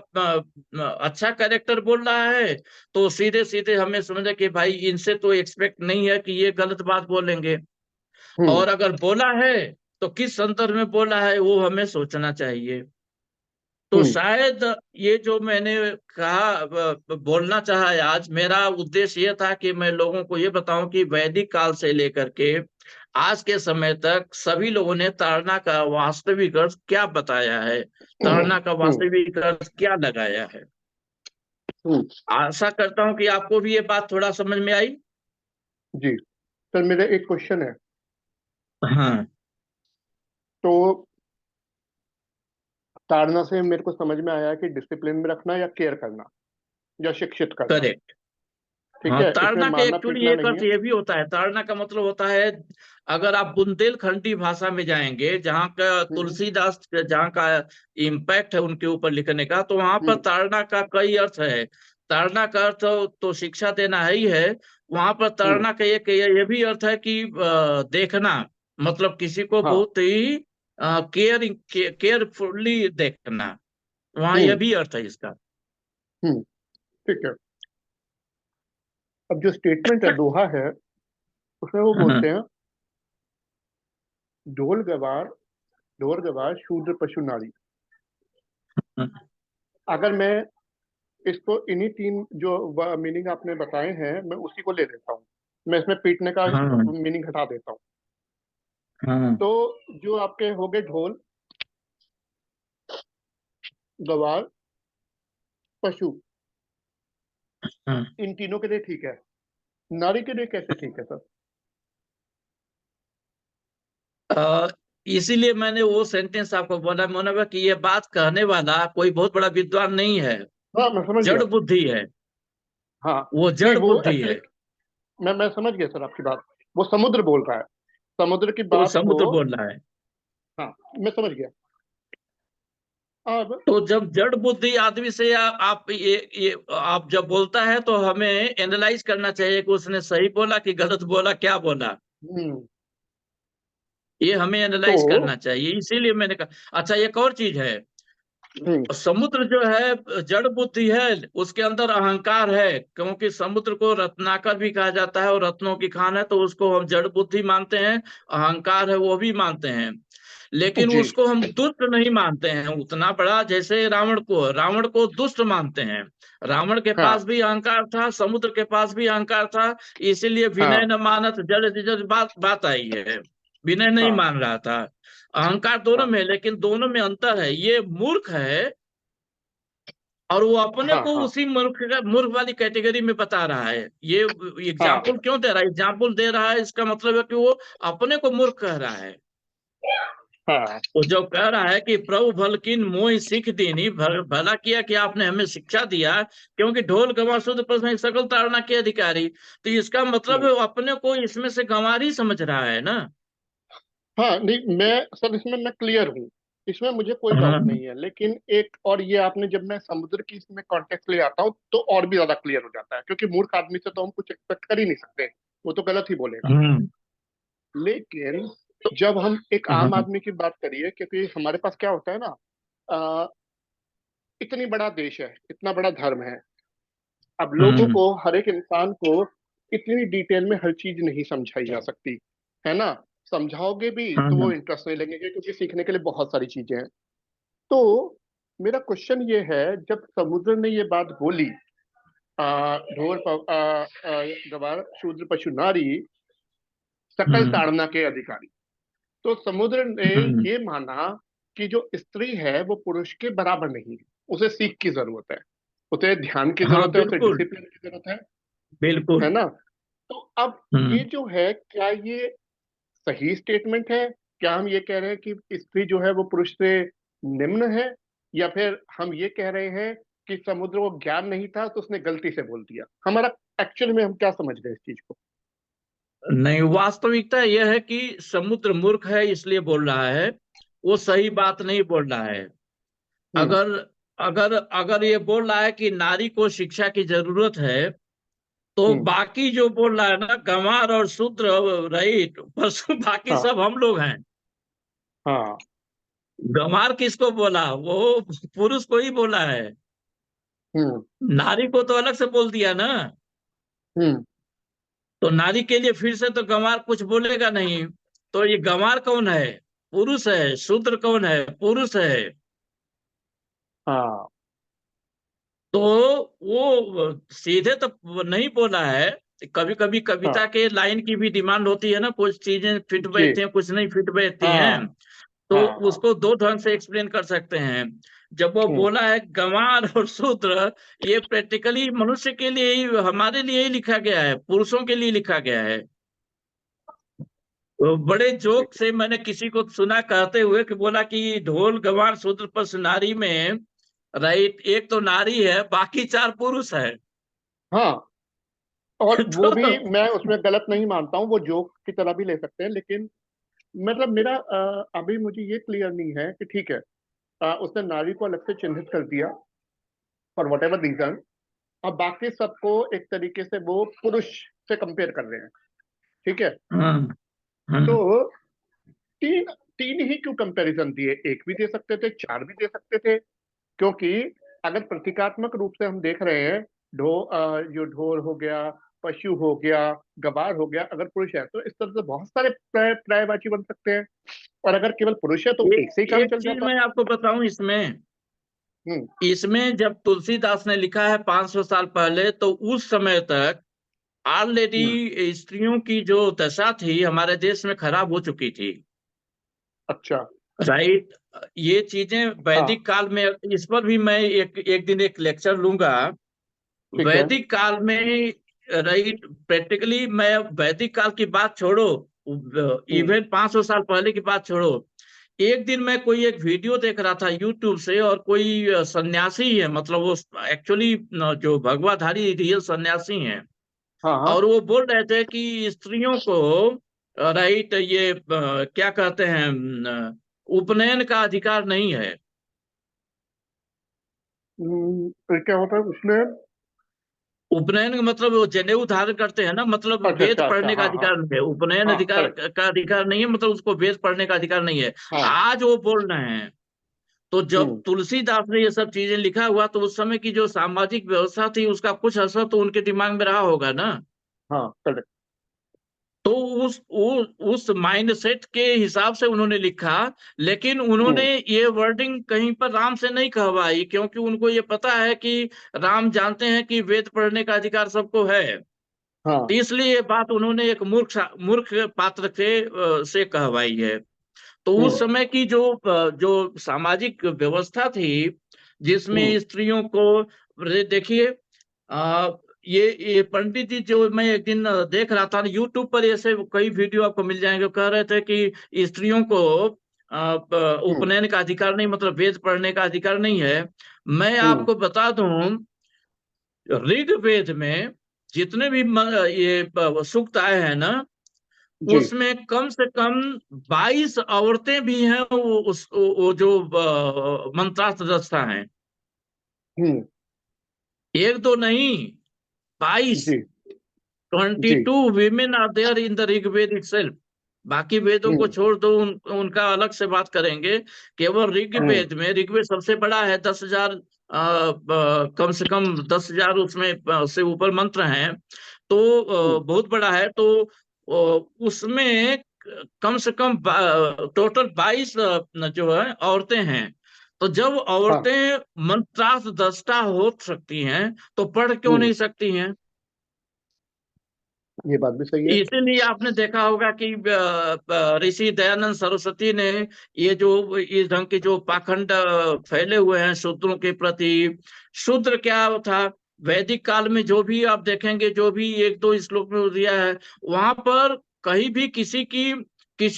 अच्छा कैरेक्टर बोल रहा है, तो सीधे सीधे हमें समझे कि भाई इनसे तो एक्सपेक्ट नहीं है कि ये गलत बात बोलेंगे। हम्म और अगर बोला है तो किस संदर्भ में बोला है वो हमें सोचना चाहिए। तो हम्म शायद ये जो मैंने कहा बोलना चाहा है आज, मेरा उद्देश्य ये था कि मैं लोगों को ये बताऊं कि वैदिक काल से लेकर के आज के समय तक सभी लोगों ने ताड़ना का वास्तविक अर्थ क्या बताया है, ताड़ना का हम्म वास्तविक अर्थ क्या लगाया है। हम्म आशा करता हूं कि आपको भी ये बात थोड़ा समझ में आई। जी। सर, मेरा एक क्वेश्चन है। हाँ, तो ताड़ना से मेरे को समझ में आया कि डिसिप्लिन में रखना या केयर करना या शिक्षित करना। करेक्ट। ठीक हाँ, है, इसमें ताड़ना का मारना एक्चुअली पीटना एक नहीं अर्थ है। ये भी होता है, ताड़ना का मतलब होता है, अगर आप बुंदेलखंडी भाषा में जाएंगे जहाँ का हम्म तुलसीदास जहाँ का इम्पैक्ट है उनके ऊपर लिखने का, तो वहां पर हम्म ताड़ना का कई अर्थ है। ताड़ना का अर्थ तो शिक्षा देना है ही है। वहां पर हम्म ताड़ना का एक ये भी अर्थ है कि देखना, मतलब किसी को हाँ। बहुत ही केयरिंग केयरफुली देखना, वहाँ यह हम्म भी अर्थ है इसका। हम्म ठीक है। अब जो स्टेटमेंट है, दोहा है, उसमें वो बोलते हैं, ढोल गवार, ढोल गवार शूद्र पशु नारी। अगर मैं इसको इन्हीं तीन जो मीनिंग आपने बताए हैं मैं उसी को ले लेता हूँ। मैं इसमें पीटने का हाँ मीनिंग हटा देता हूँ। हाँ तो जो आपके हो गए ढोल, गवार, पशु, हाँ। इन तीनों के लिए ठीक है, नारी के लिए कैसे ठीक है सर? अ, इसीलिए मैंने वो सेंटेंस आपको बोला मोनवा कि ये बात कहने वाला कोई बहुत बड़ा विद्वान नहीं है, हाँ मैं समझ गया। जड़ बुद्धि है, हाँ वो नहीं जड़ वो बुद्धि एक्चुअली है। मैं समझ गया सर आपकी बात। वो समुद्र बोल रहा है, समुद्र की वो बात को। समुद्र बोल रहा है। हाँ मैं समझ गया। अब तो जब जड़ बुद्धि आदमी से आप ये आप जब बोलता है तो हमें एनालाइज करना चाहिए कि उसने सही बोला कि गलत बोला, क्या बोला, हम्म, ये हमें तो एनालाइज करना चाहिए। इसीलिए मैंने कहा। अच्छा, एक और चीज है, हम्म, समुद्र जो है जड़ बुद्धि है, उसके अंदर अहंकार है, क्योंकि समुद्र को रत्नाकर भी कहा जाता है और रत्नों की खान है, तो उसको हम जड़ बुद्धि मानते हैं। अहंकार है वो भी मानते हैं, लेकिन जी उसको हम दुष्ट नहीं मानते हैं उतना बड़ा, जैसे रावण को दुष्ट मानते हैं। रावण के पास हाँ भी अहंकार था, समुद्र के पास भी अहंकार था, इसीलिए विनय हाँ न मानत जड़ जड़ बात आई है। विनय नहीं हाँ मान रहा था। अहंकार दोनों हाँ में है, लेकिन दोनों में अंतर है। ये मूर्ख है और वो अपने हाँ को हाँ उसी मूर्ख वाली कैटेगरी में बता रहा है। ये हाँ एग्जाम्पल क्यों दे रहा है? एग्जाम्पल दे रहा है, इसका मतलब है कि वो अपने को मूर्ख कह रहा है। हाँ वो जो कह रहा है कि प्रभु भलकिन मोहि सीख दीनी, भला किया कि आपने हमें शिक्षा दिया, क्योंकि ढोल गंवार शुद्ध प्रश्न सकल ताड़ना के अधिकारी। तो इसका मतलब हम्म, है वो अपने को इसमें से गंवार ही समझ रहा है ना। हाँ नहीं मैं सर इसमें मैं क्लियर हूँ, इसमें मुझे कोई डाउट हाँ नहीं है। लेकिन एक और ये आपने जब मैं समुद्र की इसमें कॉन्टेक्स्ट ले आता हूँ तो और भी ज्यादा क्लियर हो जाता है, क्योंकि मूर्ख आदमी से तो हम कुछ एक्सपेक्ट कर ही नहीं सकते, वो तो गलत ही बोलेगा। हम्म लेकिन जब हम एक आम हम्म आदमी की बात करिए, क्योंकि हमारे पास क्या होता है ना, अ, इतनी बड़ा देश है, इतना बड़ा धर्म है, अब लोगों हम्म को, हर एक इंसान को इतनी डिटेल में हर चीज नहीं समझाई जा सकती, है ना। समझाओगे भी तो वो हम्म इंटरेस्ट नहीं लगेंगे, क्योंकि सीखने के लिए बहुत सारी चीजें हैं। तो मेरा क्वेश्चन ये है, जब समुद्र ने ये बात बोली, गवार शूद्र पशु नारी सकल हम्म ताड़ना के अधिकारी, तो समुद्र ने हम्म, ये माना कि जो स्त्री है वो पुरुष के बराबर नहीं है, उसे सीख की जरूरत है, उसे ध्यान की हाँ जरूरत है, उसे बिल्कुल डिसिप्लिन की जरूरत है बिल्कुल। ना। तो अब ये हम्म जो है, क्या ये सही स्टेटमेंट है? क्या हम ये कह रहे हैं कि स्त्री जो है वो पुरुष से निम्न है, या फिर हम ये कह रहे हैं कि समुद्र को ज्ञान नहीं था तो उसने गलती से बोल दिया? हमारा एक्चुअल में हम क्या समझ रहे हैं इस चीज को? नहीं, वास्तविकता यह है कि समुद्र मूर्ख है इसलिए बोल रहा है, वो सही बात नहीं बोल रहा है। हम्म, अगर अगर अगर ये बोल रहा है कि नारी को शिक्षा की जरूरत है, तो हम्म, बाकी जो बोल रहा है ना, गंवार और शूद्र रहित पशु, बाकी हाँ सब हम लोग हैं। हाँ, गंवार किसको बोला? वो पुरुष को ही बोला है। हम्म, नारी को तो अलग से बोल दिया ना। हम्म, तो नारी के लिए फिर से तो गंवार कुछ बोलेगा नहीं। तो ये गंवार कौन है? पुरुष है। शूद्र कौन है? पुरुष है। हाँ, तो वो सीधे तो नहीं बोला है। कभी कभी कविता हाँ, के लाइन की भी डिमांड होती है ना, कुछ चीजें फिट जी, बैठती हैं, कुछ नहीं फिट बैठती हैं। हाँ, तो हाँ, हाँ, उसको दो ढंग से एक्सप्लेन कर सकते हैं। जब वो हम्म, बोला है गंवार और शूद्र, ये प्रैक्टिकली मनुष्य के लिए ही, हमारे लिए ही लिखा गया है, पुरुषों के लिए लिखा गया है। तो बड़े जोक से मैंने किसी को सुना कहते हुए कि बोला कि ढोल गंवार शूद्र पर नारी में, राइट, एक तो नारी है, बाकी चार पुरुष है। हाँ। और वो भी तो मैं उसमें गलत नहीं मानता हूँ, वो जोक की तरह भी ले सकते हैं, लेकिन मतलब मेरा अभी मुझे ये क्लियर नहीं है कि ठीक है, उसने नारी को अलग से चिन्हित कर दिया फॉर वट एवर रीजन, अब बाकी सबको एक तरीके से वो पुरुष से कंपेयर कर रहे हैं, ठीक है। हाँ हाँ तो तीन तीन ही क्यों कंपैरिजन दिए? एक भी दे सकते थे, चार भी दे सकते थे, क्योंकि अगर प्रतीकात्मक रूप से हम देख रहे हैं, जो ढोल हो गया, पशु हो गया, गवार हो गया, अगर पुरुष है तो इस तरह से बहुत सारे पर्यायवाची बन सकते हैं, और अगर केवल पुरुष है तो एक एक से ही काम एक चल चीज जाता। मैं आपको बताऊं इसमें, इसमें जब तुलसीदास ने लिखा है 500 साल पहले, तो उस समय तक ऑलरेडी स्त्रियों की जो दशा थी हमारे देश में खराब हो चुकी थी। अच्छा। राइट। ये चीजें वैदिक काल में, इस पर भी मैं एक दिन एक लेक्चर लूंगा। ठीक है। वैदिक काल में, राइट, प्रैक्टिकली मैं वैदिक काल की बात छोड़ो, इवन 500 साल पहले की बात छोड़ो, एक दिन मैं कोई एक वीडियो देख रहा था यूट्यूब से, और कोई सन्यासी है, मतलब वो एक्चुअली जो भगवाधारी रियल सन्यासी हैं, हाँ हाँ। और वो बोल रहे थे कि स्त्रियों को, राइट, ये क्या कहते हैं, उपनयन का अधिकार नहीं है। फिर क्या होता है उसमें? उपनयन का मतलब वो जनेऊ धारण करते हैं ना, मतलब अच्छा वेद अच्छा अच्छा, पढ़ने का हाँ हाँ अधिकार नहीं है, उपनयन हाँ, अधिकार करेक्ट। का अधिकार नहीं है, मतलब उसको वेद पढ़ने का अधिकार नहीं है। हाँ। आज वो बोल रहे हैं। तो जब हम्म। तुलसीदास ने ये सब चीजें लिखा हुआ, तो उस समय की जो सामाजिक व्यवस्था थी उसका कुछ असर तो उनके दिमाग में रहा होगा ना। हाँ, करेक्ट। तो उस माइंडसेट के हिसाब से उन्होंने लिखा। लेकिन उन्होंने ये वर्डिंग कहीं पर राम से नहीं कहवाई, क्योंकि उनको ये पता है कि राम जानते हैं कि वेद पढ़ने का अधिकार सबको है। तो हाँ। इसलिए ये बात उन्होंने एक मूर्ख पात्र से कहवाई है। तो उस हम्म। समय की जो सामाजिक व्यवस्था थी, जिसमें हम्म। स्त्रियों को, देखिए, आ, ये पंडित जी, जो मैं एक दिन देख रहा था यूट्यूब पर, ऐसे कई वीडियो आपको मिल जाएंगे, कह रहे थे कि स्त्रियों को हम्म। उपनयन का अधिकार नहीं, मतलब वेद पढ़ने का अधिकार नहीं है। मैं हम्म। आपको बता दूं, ऋग्वेद में जितने भी ये सूक्त आए हैं ना, जी। उसमें कम से कम 22 औरतें भी हैं, वो जो मंत्रार्थ दस्ता हैं। हम्म। एक दो नहीं, 22। जी। ट्वेंटी जी। Two women are there in the Rigveda itself. बाकी वेदों को हम्म। छोड़ दो, उनका अलग से बात करेंगे। केवल ऋग्वेद में, ऋग्वेद सबसे बड़ा है, 10,000, कम से कम 10,000 उसमें से ऊपर मंत्र हैं। तो हम्म। बहुत बड़ा है। तो उसमें कम से कम टोटल 22 जो है औरतें हैं। तो जब हाँ, औरतें मंत्रार्थ दृष्टा हो सकती हैं, तो पढ़ क्यों हम्म, नहीं सकती हैं? ये बात भी सही है। इसीलिए आपने देखा होगा कि ऋषि दयानंद सरस्वती ने ये जो इस ढंग के जो पाखंड फैले हुए हैं शूद्रों के प्रति। शूद्र क्या था? वैदिक काल में जो भी आप देखेंगे, जो भी एक दो श्लोक में दिया है, वहां पर कहीं भी किसी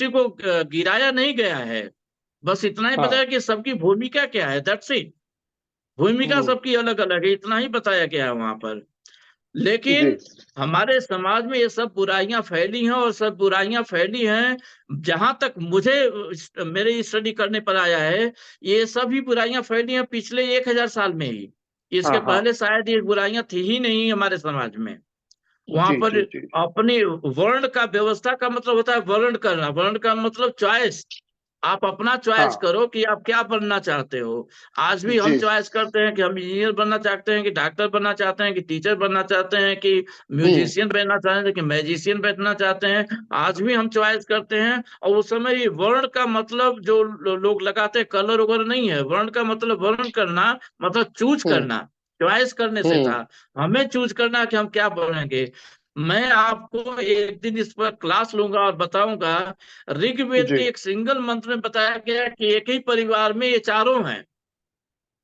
को गिराया नहीं गया है। बस इतना ही हाँ। बताया कि सबकी भूमिका क्या है, दैट्स इट। भूमिका हम्म। सबकी अलग अलग है, इतना ही बताया गया है वहां पर। जी। लेकिन हमारे समाज में ये सब बुराइयां फैली हैं, और सब बुराइयां फैली हैं, जहां तक मुझे मेरे स्टडी करने पर आया है, ये सभी बुराइयां फैली हैं पिछले 1,000 साल में ही। इसके हाँ हाँ। पहले शायद ये बुराइयां थी ही नहीं हमारे समाज में। वहां जी पर जी जी। अपनी वर्ण का, व्यवस्था का मतलब होता है वर्ण करना, वर्ण का मतलब चॉइस। आप अपना चॉइस हाँ। करो कि आप क्या बनना चाहते हो। आज भी हम जी। चॉइस करते हैं कि हम इंजीनियर बनना चाहते हैं, कि डॉक्टर बनना चाहते हैं, कि टीचर बनना चाहते हैं, कि हम्म। म्यूजिशियन बनना चाहते हैं, कि मैजिशियन बनना चाहते हैं। आज भी हम चॉइस करते हैं। और उस समय ये वर्ण का मतलब जो लोग लगाते हैं, कलर वगैरह नहीं है। वर्ण का मतलब वर्ण करना, मतलब चूज हम्म। करना, चॉइस करने से हम्म। था। हमें चूज करना कि हम क्या बनेंगे। मैं आपको एक दिन इस पर क्लास लूंगा और बताऊंगा। ऋग्वेद जी। के एक सिंगल मंत्र में बताया गया है कि एक ही परिवार में ये चारों हैं।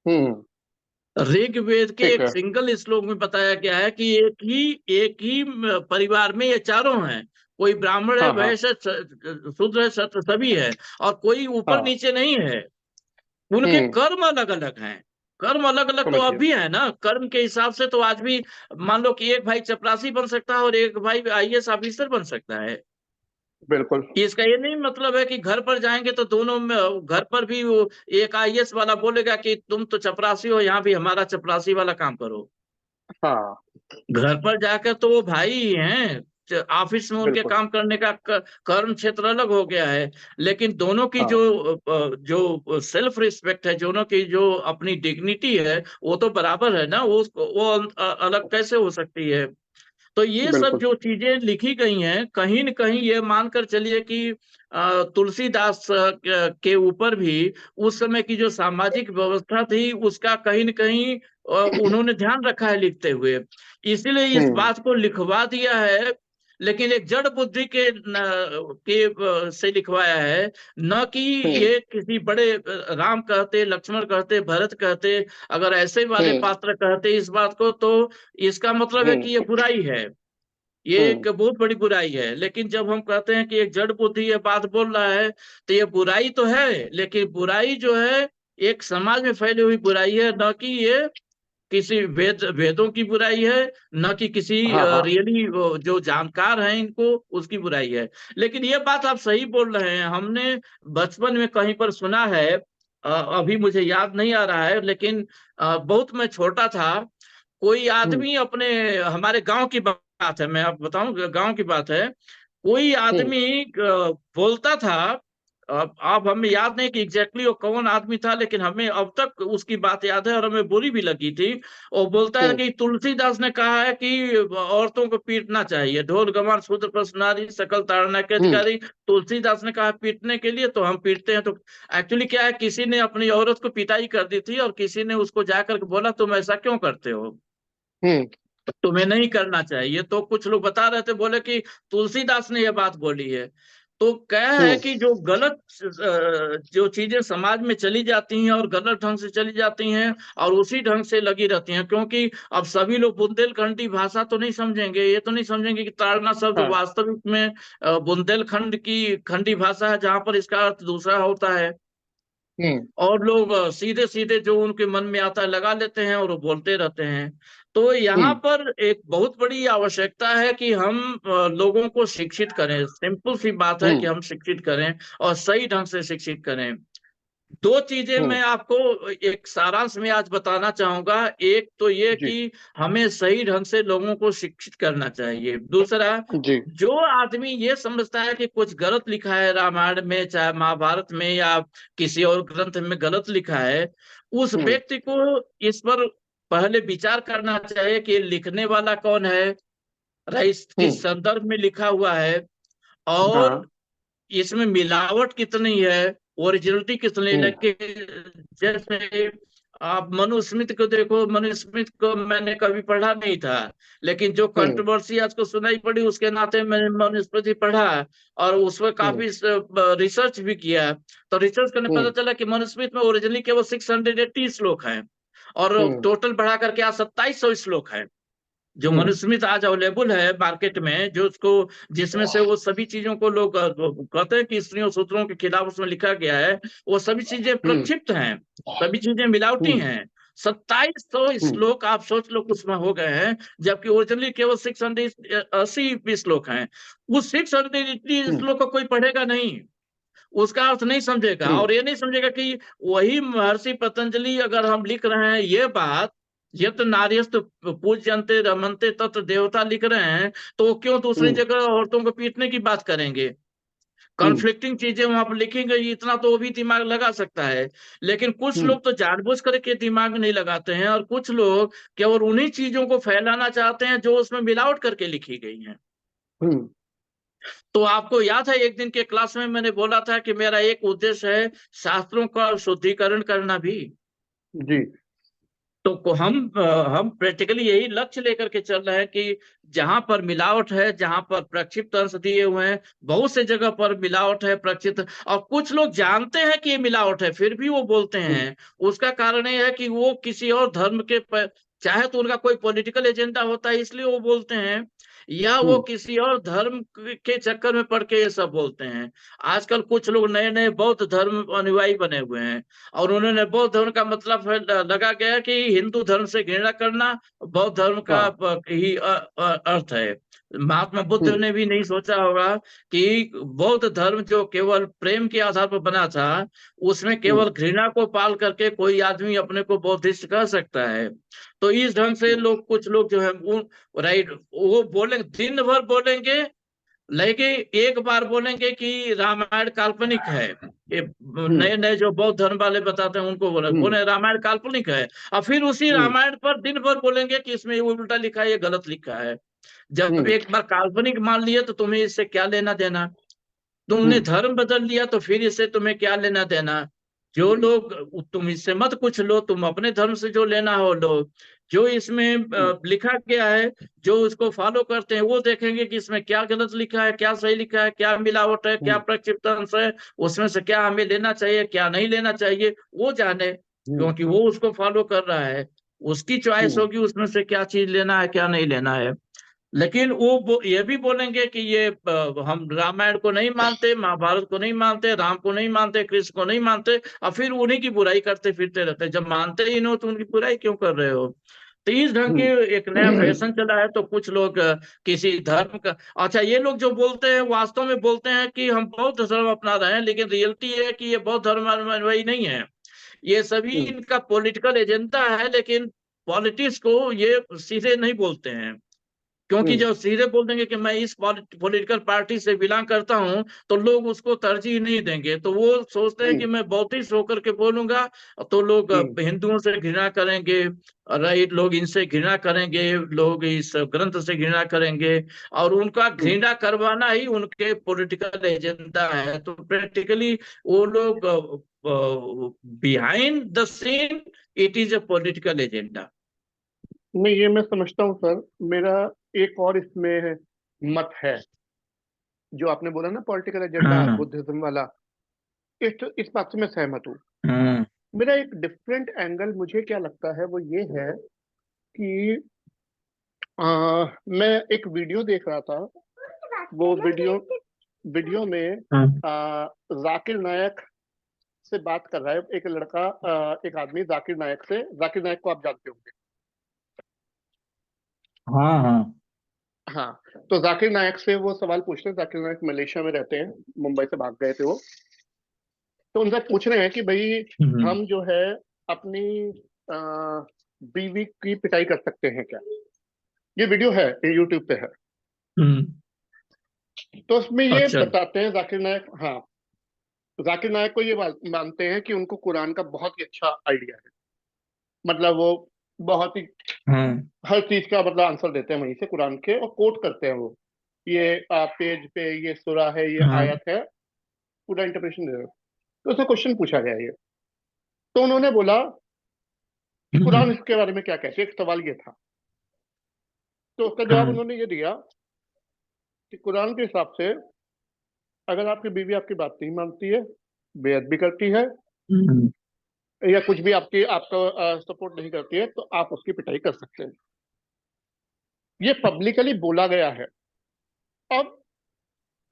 हम्म। ऋग्वेद के ठीक एक है। सिंगल श्लोक में बताया गया है कि एक ही परिवार में ये चारों हैं। कोई ब्राह्मण है, हाँ हाँ वैश्य, शूद्र है, क्षत्रिय, सभी है। और कोई ऊपर हाँ। नीचे नहीं है। उनके हम्म। कर्म अलग अलग हैं। कर्म अलग अलग तो समझ अब गया। भी है ना, कर्म के हिसाब से तो आज भी। मान लो कि एक भाई चपरासी बन सकता है और एक भाई आईएएस ऑफिसर बन सकता है। बिल्कुल। इसका ये नहीं मतलब है कि घर पर जाएंगे तो दोनों में, घर पर भी वो एक आईएएस वाला बोलेगा कि तुम तो चपरासी हो, यहाँ भी हमारा चपरासी वाला काम करो। हाँ। घर पर जाकर तो वो भाई ही हैं। ऑफिस में उनके बिल्कुल। काम करने का कर्म क्षेत्र अलग हो गया है। लेकिन दोनों की हाँ। जो सेल्फ रिस्पेक्ट है, दोनों की जो अपनी डिग्निटी है, वो तो बराबर है ना। वो अलग कैसे हो सकती है? तो ये सब बिल्कुल। जो चीजें लिखी गई हैं, कहीं न कहीं ये मानकर चलिए कि तुलसीदास के ऊपर भी उस समय की जो सामाजिक व्यवस्था थी उसका कहीं न कहीं उन्होंने ध्यान रखा है लिखते हुए, इसीलिए इस बात को लिखवा दिया है। लेकिन एक जड़ बुद्धि से लिखवाया है, न कि ये किसी बड़े राम कहते, लक्ष्मण कहते, भरत कहते, अगर ऐसे वाले पात्र कहते इस बात को, तो इसका मतलब है कि ये बुराई है, ये एक बहुत बड़ी बुराई है। लेकिन जब हम कहते हैं कि एक जड़ बुद्धि ये बात बोल रहा है, तो ये बुराई तो है, लेकिन बुराई जो है एक समाज में फैली हुई बुराई है, न कि ये किसी वेदों की बुराई है, न कि किसी हाँ हाँ। रियली जो जानकार हैं इनको उसकी बुराई है। लेकिन ये बात आप सही बोल रहे हैं, हमने बचपन में कहीं पर सुना है, अभी मुझे याद नहीं आ रहा है, लेकिन बहुत मैं छोटा था, कोई आदमी अपने, हमारे गांव की बात है, मैं आपको बताऊं, गांव की बात है, कोई आदमी बोलता था, अब हमें याद नहीं कि एग्जैक्टली वो कौन आदमी था, लेकिन हमें अब तक उसकी बात याद है और हमें बुरी भी लगी थी। और बोलता है कि तुलसीदास ने कहा है कि औरतों को पीटना चाहिए, ढोल गवान शूद्र प्रश्न नारी सकल ताड़ना के अधिकारी, तुलसीदास ने कहा पीटने के लिए, तो हम पीटते हैं। तो एक्चुअली क्या है, किसी ने अपनी औरत को पिटाई कर दी थी और किसी ने उसको जाकर के बोला तुम ऐसा क्यों करते हो, तुम्हें नहीं करना चाहिए। तो कुछ लोग बता रहे थे, बोले कि तुलसीदास ने यह बात बोली है। तो क्या है कि जो गलत जो चीजें समाज में चली जाती हैं और गलत ढंग से चली जाती हैं और उसी ढंग से लगी रहती हैं, क्योंकि अब सभी लोग बुंदेलखंडी भाषा तो नहीं समझेंगे, ये तो नहीं समझेंगे कि ताड़ना शब्द वास्तविक में बुंदेलखंड की खंडी भाषा है, जहां पर इसका अर्थ दूसरा होता है। और लोग सीधे सीधे जो उनके मन में आता है लगा लेते हैं और वो बोलते रहते हैं। तो यहाँ पर एक बहुत बड़ी आवश्यकता है कि हम लोगों को शिक्षित करें, सिंपल सी बात है कि हम शिक्षित करें और सही ढंग से शिक्षित करें। दो चीजें मैं आपको एक सारांश में आज बताना चाहूंगा। एक तो ये कि हमें सही ढंग से लोगों को शिक्षित करना चाहिए। दूसरा, जो आदमी ये समझता है कि कुछ गलत लिखा है रामायण में, चाहे महाभारत में या किसी और ग्रंथ में गलत लिखा है, उस व्यक्ति को इस पर पहले विचार करना चाहिए कि लिखने वाला कौन है, किस संदर्भ में लिखा हुआ है, और इसमें मिलावट कितनी है, ओरिजिनलिटी कितनी लगे। जैसे आप मनुस्मृति को देखो, मनुस्मृति को मैंने कभी पढ़ा नहीं था, लेकिन जो कंट्रोवर्सी आज को सुनाई पड़ी उसके नाते मैंने मनुस्मृति पढ़ा और उस पर काफी रिसर्च भी किया। तो रिसर्च करने पता चला कि मनुस्मृति में ओरिजिनली केवल 680 श्लोक हैं और टोटल बढ़ा करके आज 2700 श्लोक है। जो मनुस्मृति आज अवेलेबल है मार्केट में, जो उसको जिसमें से वो सभी चीजों को लोग कहते हैं कि स्त्रियों सूत्रों के खिलाफ उसमें लिखा गया है, वो सभी चीजें प्रक्षिप्त हैं, सभी चीजें मिलावटी हैं। 2700 श्लोक आप सोच लो उसमें हो गए हैं, जबकि ओरिजिनली केवल 680 श्लोक हैं। उस 680 श्लोक को कोई पढ़ेगा नहीं, उसका अर्थ नहीं समझेगा, और ये नहीं समझेगा कि वही महर्षि पतंजलि अगर हम लिख रहे हैं ये बात, यत नार्यस्त पूज्यन्ते रमन्ते तत्र देवता लिख रहे हैं, तो क्यों दूसरी जगह औरतों को पीटने की बात करेंगे। कॉन्फ्लिक्टिंग चीजें वहां पर लिखेंगे, इतना तो वो भी दिमाग लगा सकता है। लेकिन कुछ लोग तो जानबूझ करके दिमाग नहीं लगाते हैं, और कुछ लोग केवल उन्हीं चीजों को फैलाना चाहते हैं जो उसमें मिलावट करके लिखी गई हैं। तो आपको याद है एक दिन के क्लास में मैंने बोला था कि मेरा एक उद्देश्य है शास्त्रों का शुद्धिकरण करना भी। जी। तो हम प्रैक्टिकली यही लक्ष्य लेकर के चल रहे हैं कि जहां पर मिलावट है, जहां पर प्रक्षिप्त अंश दिए हुए हैं, बहुत से जगह पर मिलावट है, प्रक्षिप्त, और कुछ लोग जानते हैं कि ये मिलावट है फिर भी वो बोलते हैं। उसका कारण ये है कि वो किसी और धर्म के चाहे तो उनका कोई पॉलिटिकल एजेंडा होता है इसलिए वो बोलते हैं, या वो किसी और धर्म के चक्कर में पड़ के ये सब बोलते हैं। आजकल कुछ लोग नए नए बौद्ध धर्म अनुयायी बने हुए हैं, और उन्होंने बौद्ध धर्म का मतलब लगा गया कि हिंदू धर्म से घृणा करना बौद्ध धर्म का ही अर्थ है। महात्मा बुद्ध ने भी नहीं सोचा होगा कि बौद्ध धर्म जो केवल प्रेम के आधार पर बना था, उसमें केवल घृणा को पाल करके कोई आदमी अपने को बौद्धिस्ट कह सकता है। तो इस ढंग से लोग, कुछ लोग जो है राइट, वो बोलेंगे, दिन भर बोलेंगे, लेकिन एक बार बोलेंगे कि रामायण काल्पनिक है। नए नए जो बौद्ध धर्म वाले बताते हैं उनको बोले रामायण काल्पनिक है, और फिर उसी रामायण पर दिन भर बोलेंगे कि इसमें ये उल्टा लिखा है, ये गलत लिखा है। जब एक बार काल्पनिक मान लिया तो तुम्हें इससे क्या लेना देना, तुमने धर्म बदल लिया तो फिर इससे तुम्हें क्या लेना देना। जो लोग, तुम इससे मत कुछ लो, तुम अपने धर्म से जो लेना हो लो। जो इसमें लिखा गया है, जो उसको फॉलो करते हैं वो देखेंगे कि इसमें क्या गलत लिखा है, क्या सही लिखा है, क्या मिलावट है, क्या प्रक्षिप्तांश है, उसमें से क्या हमें लेना चाहिए, क्या नहीं लेना चाहिए, वो जाने, क्योंकि वो उसको फॉलो कर रहा है। उसकी चॉइस होगी उसमें से क्या चीज लेना है, क्या नहीं लेना है। लेकिन ये भी बोलेंगे कि ये हम रामायण को नहीं मानते, महाभारत को नहीं मानते, राम को नहीं मानते, कृष्ण को नहीं मानते, और फिर उन्हीं की बुराई करते फिरते रहते हैं। जब मानते ही नहीं तो उनकी बुराई क्यों कर रहे हो। तो इस ढंग के एक नया फैशन चला है। तो कुछ लोग किसी धर्म का, अच्छा ये लोग जो बोलते हैं वास्तव में बोलते हैं कि हम बौद्ध धर्म अपना रहे हैं, लेकिन रियलिटी है कि ये बौद्ध धर्म अनुयायी नहीं है। ये सभी इनका पॉलिटिकल एजेंडा है, लेकिन पॉलिटिक्स को ये सीधे नहीं बोलते हैं। क्योंकि जब सीधे बोल देंगे कि मैं इस पॉलिटिकल पार्टी से बिलोंग करता हूं, तो लोग उसको तरजीह नहीं देंगे। तो वो सोचते हैं कि मैं बौद्धिस्ट होकर के बोलूंगा तो लोग हिंदुओं से घृणा करेंगे, राइट, लोग इनसे घृणा करेंगे, लोग इस ग्रंथ से घृणा करेंगे, और उनका घृणा करवाना ही उनके पॉलिटिकल एजेंडा है। तो प्रैक्टिकली वो लोग behind the seen it is a political agenda. नहीं, ये मैं समझता हूँ सर। मेरा एक और इसमें मत है, जो आपने बोला ना पॉलिटिकल एजेंडा हाँ बुद्धिज्म वाला, इस बात से मैं सहमत हूँ। हाँ मेरा एक डिफरेंट एंगल मुझे क्या लगता है वो ये है कि मैं एक वीडियो देख रहा था। वो वीडियो में हाँ जाकिर नायक से बात कर रहा है एक लड़का, एक आदमी जाकिर नायक को आप जानते होंगे। हाँ हाँ हाँ, तो जाकिर नायक से वो सवाल पूछ रहे हैं। जाकिर नायक मलेशिया में रहते हैं, मुंबई से भाग गए थे वो। तो उनसे पूछ रहे हैं कि भाई हम्म हम जो है अपनी अ, बीवी की पिटाई कर सकते हैं क्या। ये वीडियो है, ये यूट्यूब पे है। हम्म, तो उसमें ये अच्छा। बताते हैं जाकिर नायक, हाँ, जाकिर नायक को ये मानते हैं कि उनको कुरान का बहुत ही अच्छा आइडिया है। मतलब वो बहुत ही हाँ हर चीज का मतलब आंसर देते हैं वहीं से कुरान के, और कोट करते हैं वो। ये पेज पे ये सूरा है, ये हाँ आयत है, पूरा इंटरप्रिटेशन दे रहे हैं। तो उससे क्वेश्चन पूछा गया ये। तो उन्होंने बोला कि कुरान हम्म, इसके बारे में क्या कहते हैं, एक सवाल ये था। तो उसका जवाब हाँ उन्होंने ये दिया कि कुरान के हिसाब से अगर आपकी बीवी आपकी बात नहीं मानती है, बेअदबी करती है, हम्म, या कुछ भी आपका सपोर्ट नहीं करती है, तो आप उसकी पिटाई कर सकते हैं। ये पब्लिकली बोला गया है। अब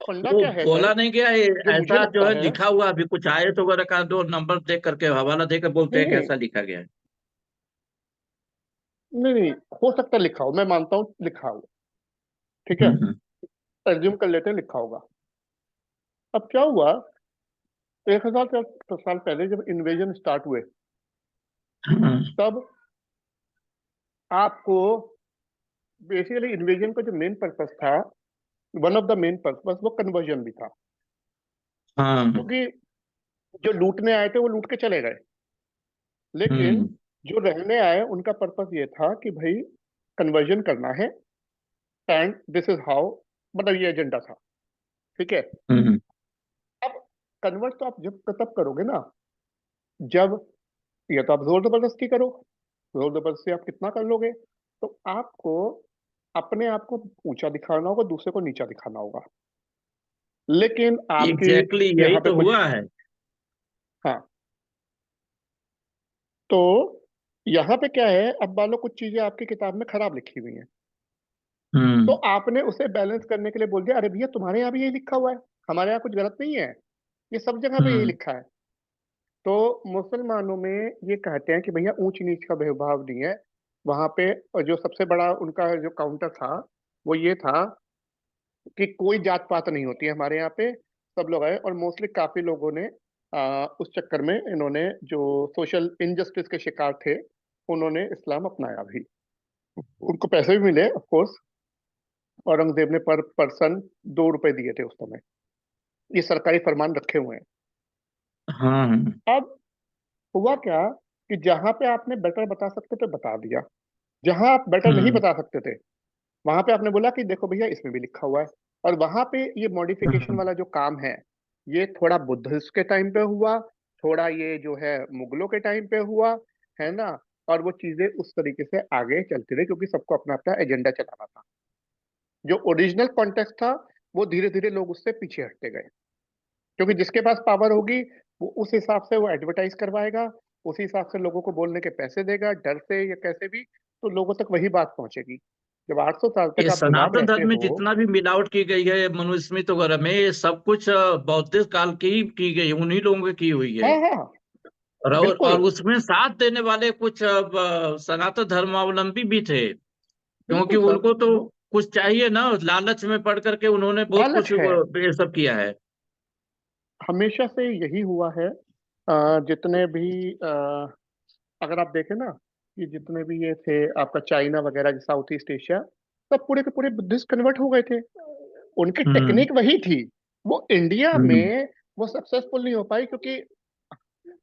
फंडा वो क्या है सर, बोला नहीं गया है, जो मुझे ऐसा जो लगता है है। लिखा हुआ। अभी कुछ आयत वगैरह का दो नंबर देख करके, हवाला देकर बोलते नहीं हैं कि नहीं ऐसा लिखा गया है। नहीं नहीं, हो सकता है लिखा हो, मैं मानता हूँ लिखा हो, ठीक है, हम्म एज्यूम कर लेते हैं लिखा होगा। अब क्या हुआ, 1000 साल पहले जब इन्वेजन स्टार्ट हुए, हम्म, तब आपको बेसिकली इन्वेजन का जो मेन पर्पस था, one of the main purpose, वो कन्वर्जन भी था। हाँ क्योंकि जो लूटने आए थे वो लूट के चले गए, लेकिन हम्म जो रहने आए उनका पर्पस ये था कि भाई कन्वर्जन करना है, एंड दिस इज हाउ, मतलब ये एजेंडा था, ठीक है। हम्म अब कन्वर्ट तो आप जब तब करोगे ना, जब, या तो आप जोर जबरदस्ती करो, जोर जबरदस्ती आप कितना कर लोगे, तो आपको अपने आप को ऊंचा दिखाना होगा, दूसरे को नीचा दिखाना होगा। लेकिन आपके एग्जैक्टली यही यहाँ पे तो कुछ, हुआ है। हाँ, तो यहाँ पे क्या है, अब मान लो कुछ चीजें आपकी किताब में खराब लिखी हुई हैं, तो हम्म आपने उसे बैलेंस करने के लिए बोल दिया, अरे भैया तुम्हारे यहाँ भी यही लिखा हुआ है, हमारे यहाँ कुछ गलत नहीं है, ये सब जगह पे यही हम्म लिखा है। तो मुसलमानों में ये कहते हैं कि भैया ऊंच नीच का भेदभाव नहीं है वहां पे। और जो सबसे बड़ा उनका जो काउंटर था वो ये था कि कोई जात पात नहीं होती है हमारे यहाँ पे, सब लोग आए। और मोस्टली काफी लोगों ने उस चक्कर में इन्होंने, जो सोशल इनजस्टिस के शिकार थे, उन्होंने इस्लाम अपनाया भी। उनको पैसे भी मिले ऑफ कोर्स। औरंगजेब ने पर पर्सन 2 रुपए दिए थे उस समय। ये सरकारी फरमान रखे हुए हैं। हाँ अब हुआ क्या कि जहां पे आपने बेटर बता सकते थे बता दिया, जहां आप बेटर नहीं हम्म बता सकते थे वहां पे आपने बोला कि देखो भैया इसमें भी लिखा हुआ है, और वहां पे ये मॉडिफिकेशन वाला जो काम है ये थोड़ा बुद्धिस्ट के टाइम पे हुआ, थोड़ा ये जो है मुगलों के टाइम पे हुआ, है ना। और वो चीजें उस तरीके से आगे चलती रही क्योंकि सबको अपना अपना एजेंडा चलाना था। जो ओरिजिनल कॉन्टेक्स्ट था वो धीरे धीरे लोग उससे पीछे हटते गए, क्योंकि जिसके पास पावर होगी वो उस हिसाब से वो एडवर्टाइज करवाएगा, उसी हिसाब से लोगों को बोलने के पैसे देगा, डर से या कैसे भी, तो लोगों तक वही बात पहुंचेगी। जब 800 साल तक ये आप गुलाम सनातन रहते धर्म में हो। जितना भी मिलावट की गई है मनुस्मृति वगैरह में, ये सब कुछ बौद्ध काल की ही की गई, उन्हीं लोगों की की है। हाँ हाँ, और बिल्कुल उसमें साथ देने वाले कुछ सनातन धर्मावलंबी भी थे, क्योंकि बिल्कुल सर। उनको तो वो कुछ चाहिए ना, लालच में पड़ करके उन्होंने बहुत कुछ लालच है, ये सब किया है। हमेशा से यही हुआ है। जितने भी अगर आप देखें ना कि जितने भी ये थे आपका चाइना वगैरह, साउथ ईस्ट एशिया, सब पूरे के पूरे बुद्धिस्ट कन्वर्ट हो गए थे। उनकी हम्म। टेक्निक वही थी। वो इंडिया हम्म। में वो सक्सेसफुल नहीं हो पाई क्योंकि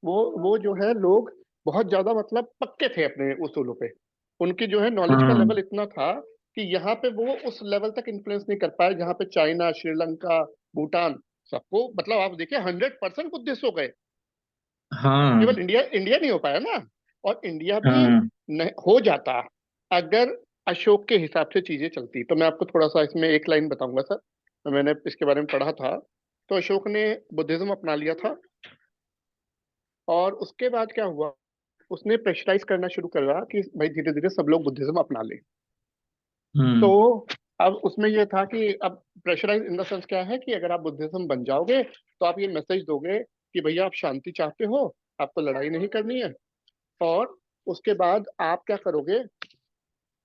वो जो है लोग बहुत ज्यादा मतलब पक्के थे अपने उसूलों पे। उनकी जो है नॉलेज का हम्म। लेवल इतना था कि यहाँ पे वो उस लेवल तक इन्फ्लुएंस नहीं कर पाए जहाँ पे चाइना, श्रीलंका, भूटान, सबको मतलब आप देखिए 100% बुद्धिस्ट हो गए। हाँ। केवल इंडिया इंडिया नहीं हो पाया ना। और इंडिया भी हाँ। हो जाता अगर अशोक के हिसाब से चीजें चलती। तो मैं आपको थोड़ा सा इसमें एक लाइन बताऊंगा सर, मैंने इसके बारे में पढ़ा था। तो अशोक ने बुद्धिज्म अपना लिया था, और उसके बाद क्या हुआ, उसने प्रेशराइज करना शुरू करा कि भाई धीरे धीरे सब लोग बुद्धिज्म अपना ले। हम्म। तो अब उसमें यह था कि अब प्रेशराइज इन द सेंस क्या है कि अगर आप बुद्धिज्म बन जाओगे तो आप ये मैसेज दोगे कि भैया आप शांति चाहते हो, आपको लड़ाई नहीं करनी है, और उसके बाद आप क्या करोगे,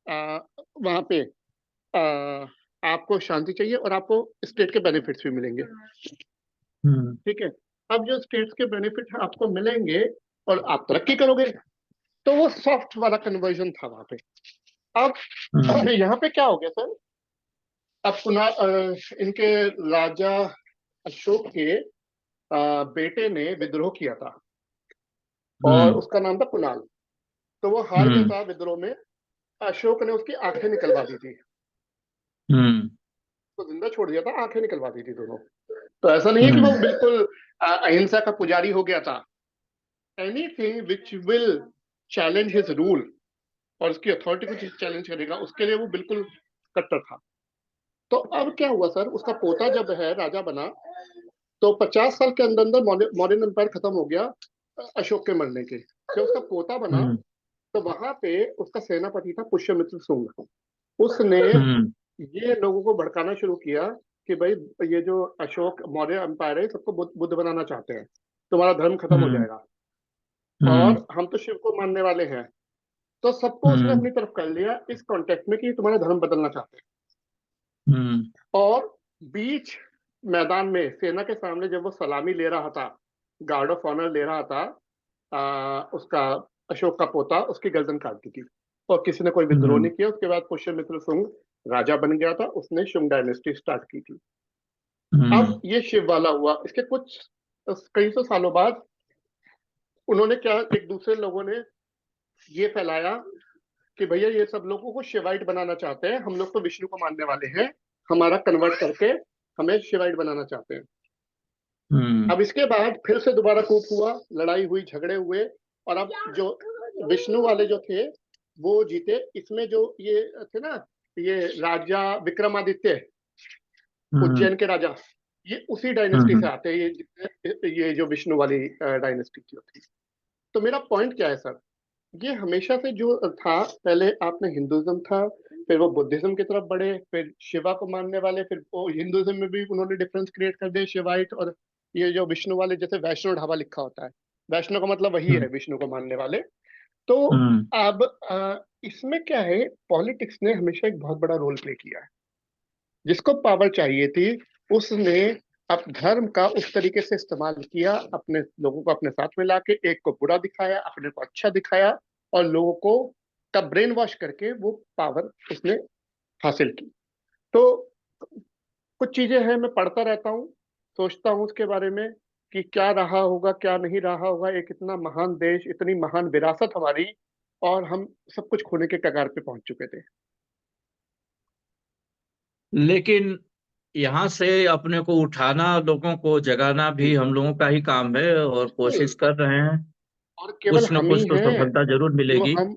वहां पे आ, आपको शांति चाहिए और आपको स्टेट के बेनिफिट्स भी मिलेंगे। हम्म। ठीक है। अब जो स्टेट्स के बेनिफिट आपको मिलेंगे और आप तरक्की करोगे, तो वो सॉफ्ट वाला कन्वर्जन था वहां पे। अब हम्म। यहाँ पे क्या हो गया सर, अब इनके राजा अशोक के बेटे ने विद्रोह किया था, और हम्म। उसका नाम था कुणाल। तो वो हार गया हम्म। था विद्रोह में। अशोक ने उसकी आंखें निकलवा दी थी, हम्म। तो जिंदा छोड़ दिया था, आंखें निकलवा दी थी दोनों। तो ऐसा नहीं है कि वो हम्म। बिल्कुल अहिंसा का पुजारी हो गया था। Anything which will challenge his rule और उसकी अथॉरिटी को चैलेंज करेगा, उसके लिए वो बिल्कुल कट्टर था। तो अब क्या हुआ सर, उसका पोता जब है राजा बना, तो 50 साल के अंदर अंदर मौर्यन एम्पायर खत्म हो गया अशोक के मरने के। जब उसका पोता बना, हम्म। तो वहां पे उसका सेनापति था पुष्यमित्र शुंग। उसने हम्म। ये लोगों को भड़काना शुरू किया कि भाई ये जो अशोक मौर्य एम्पायर है सबको बुद्ध बनाना चाहते हैं, तुम्हारा धर्म खत्म हो हम्म। जाएगा, हम्म। और हम तो शिव को मानने वाले हैं। तो सबको उसने हम्म। अपनी तरफ कर लिया इस कॉन्टेक्स्ट में कि तुम्हारा धर्म बदलना चाहते हम्म। हैं। और बीच मैदान में सेना के सामने जब वो सलामी ले रहा था, गार्ड ऑफ ऑनर ले रहा था, उसका अशोक का पोता उसकी गर्दन काट दी थी, और किसी ने कोई विद्रोह हम्म। नहीं किया। उसके बाद पुष्यमित्र शुंग राजा बन गया था, उसने शुंग डायनेस्टी स्टार्ट की थी। हम्म। अब ये शिव वाला हुआ, इसके कुछ कई सौ सालों बाद उन्होंने क्या, एक दूसरे लोगों ने ये फैलाया कि भैया ये सब लोगों को शिवाइट बनाना चाहते हैं, हम लोग तो विष्णु को मानने वाले हैं, हमारा कन्वर्ट करके हमें शिवाइट बनाना चाहते हैं। हम्म। अब इसके बाद फिर से दोबारा कूप हुआ, लड़ाई हुई, झगड़े हुए, और अब जो विष्णु वाले जो थे वो जीते। इसमें जो ये थे ना, ये राजा विक्रमादित्य, हम्म। उज्जैन के राजा, ये उसी डायनेस्टी से हम्म। आते हैं, ये जो विष्णु वाली डायनेस्टी थी। तो मेरा पॉइंट क्या है सर, ये हमेशा से जो था, पहले आपने हिंदुज्म था, फिर वो बुद्धिज्म की तरफ बढ़े, फिर शिवा को मानने वाले, फिर वो हिंदुज्म में भी उन्होंने डिफरेंस क्रिएट कर दिया, शिवाइट और ये जो विष्णु वाले, जैसे वैष्णव ढाबा लिखा होता है, वैष्णव का मतलब वही है विष्णु को मानने वाले। तो हम्म। अब इसमें क्या है, पॉलिटिक्स ने हमेशा एक बहुत बड़ा रोल प्ले किया है। जिसको पावर चाहिए थी उसने अब धर्म का उस तरीके से इस्तेमाल किया, अपने लोगों को अपने साथ में लाके एक को बुरा दिखाया, अपने को अच्छा दिखाया, और लोगों को का ब्रेन वॉश करके वो पावर उसने हासिल की। तो कुछ चीजें हैं, मैं पढ़ता रहता हूँ, सोचता हूँ उसके बारे में कि क्या रहा होगा क्या नहीं रहा होगा। एक इतना महान देश, इतनी महान विरासत हमारी, और हम सब कुछ खोने के कगार पे पहुंच चुके थे। लेकिन यहाँ से अपने को उठाना, लोगों को जगाना जी भी हम लोगों का ही काम है, और बिल्कुल। कोशिश कर रहे हैं। और केवल कुछ न हम ही कुछ तो हैं सफलता जरूर जो मिलेगी। हम,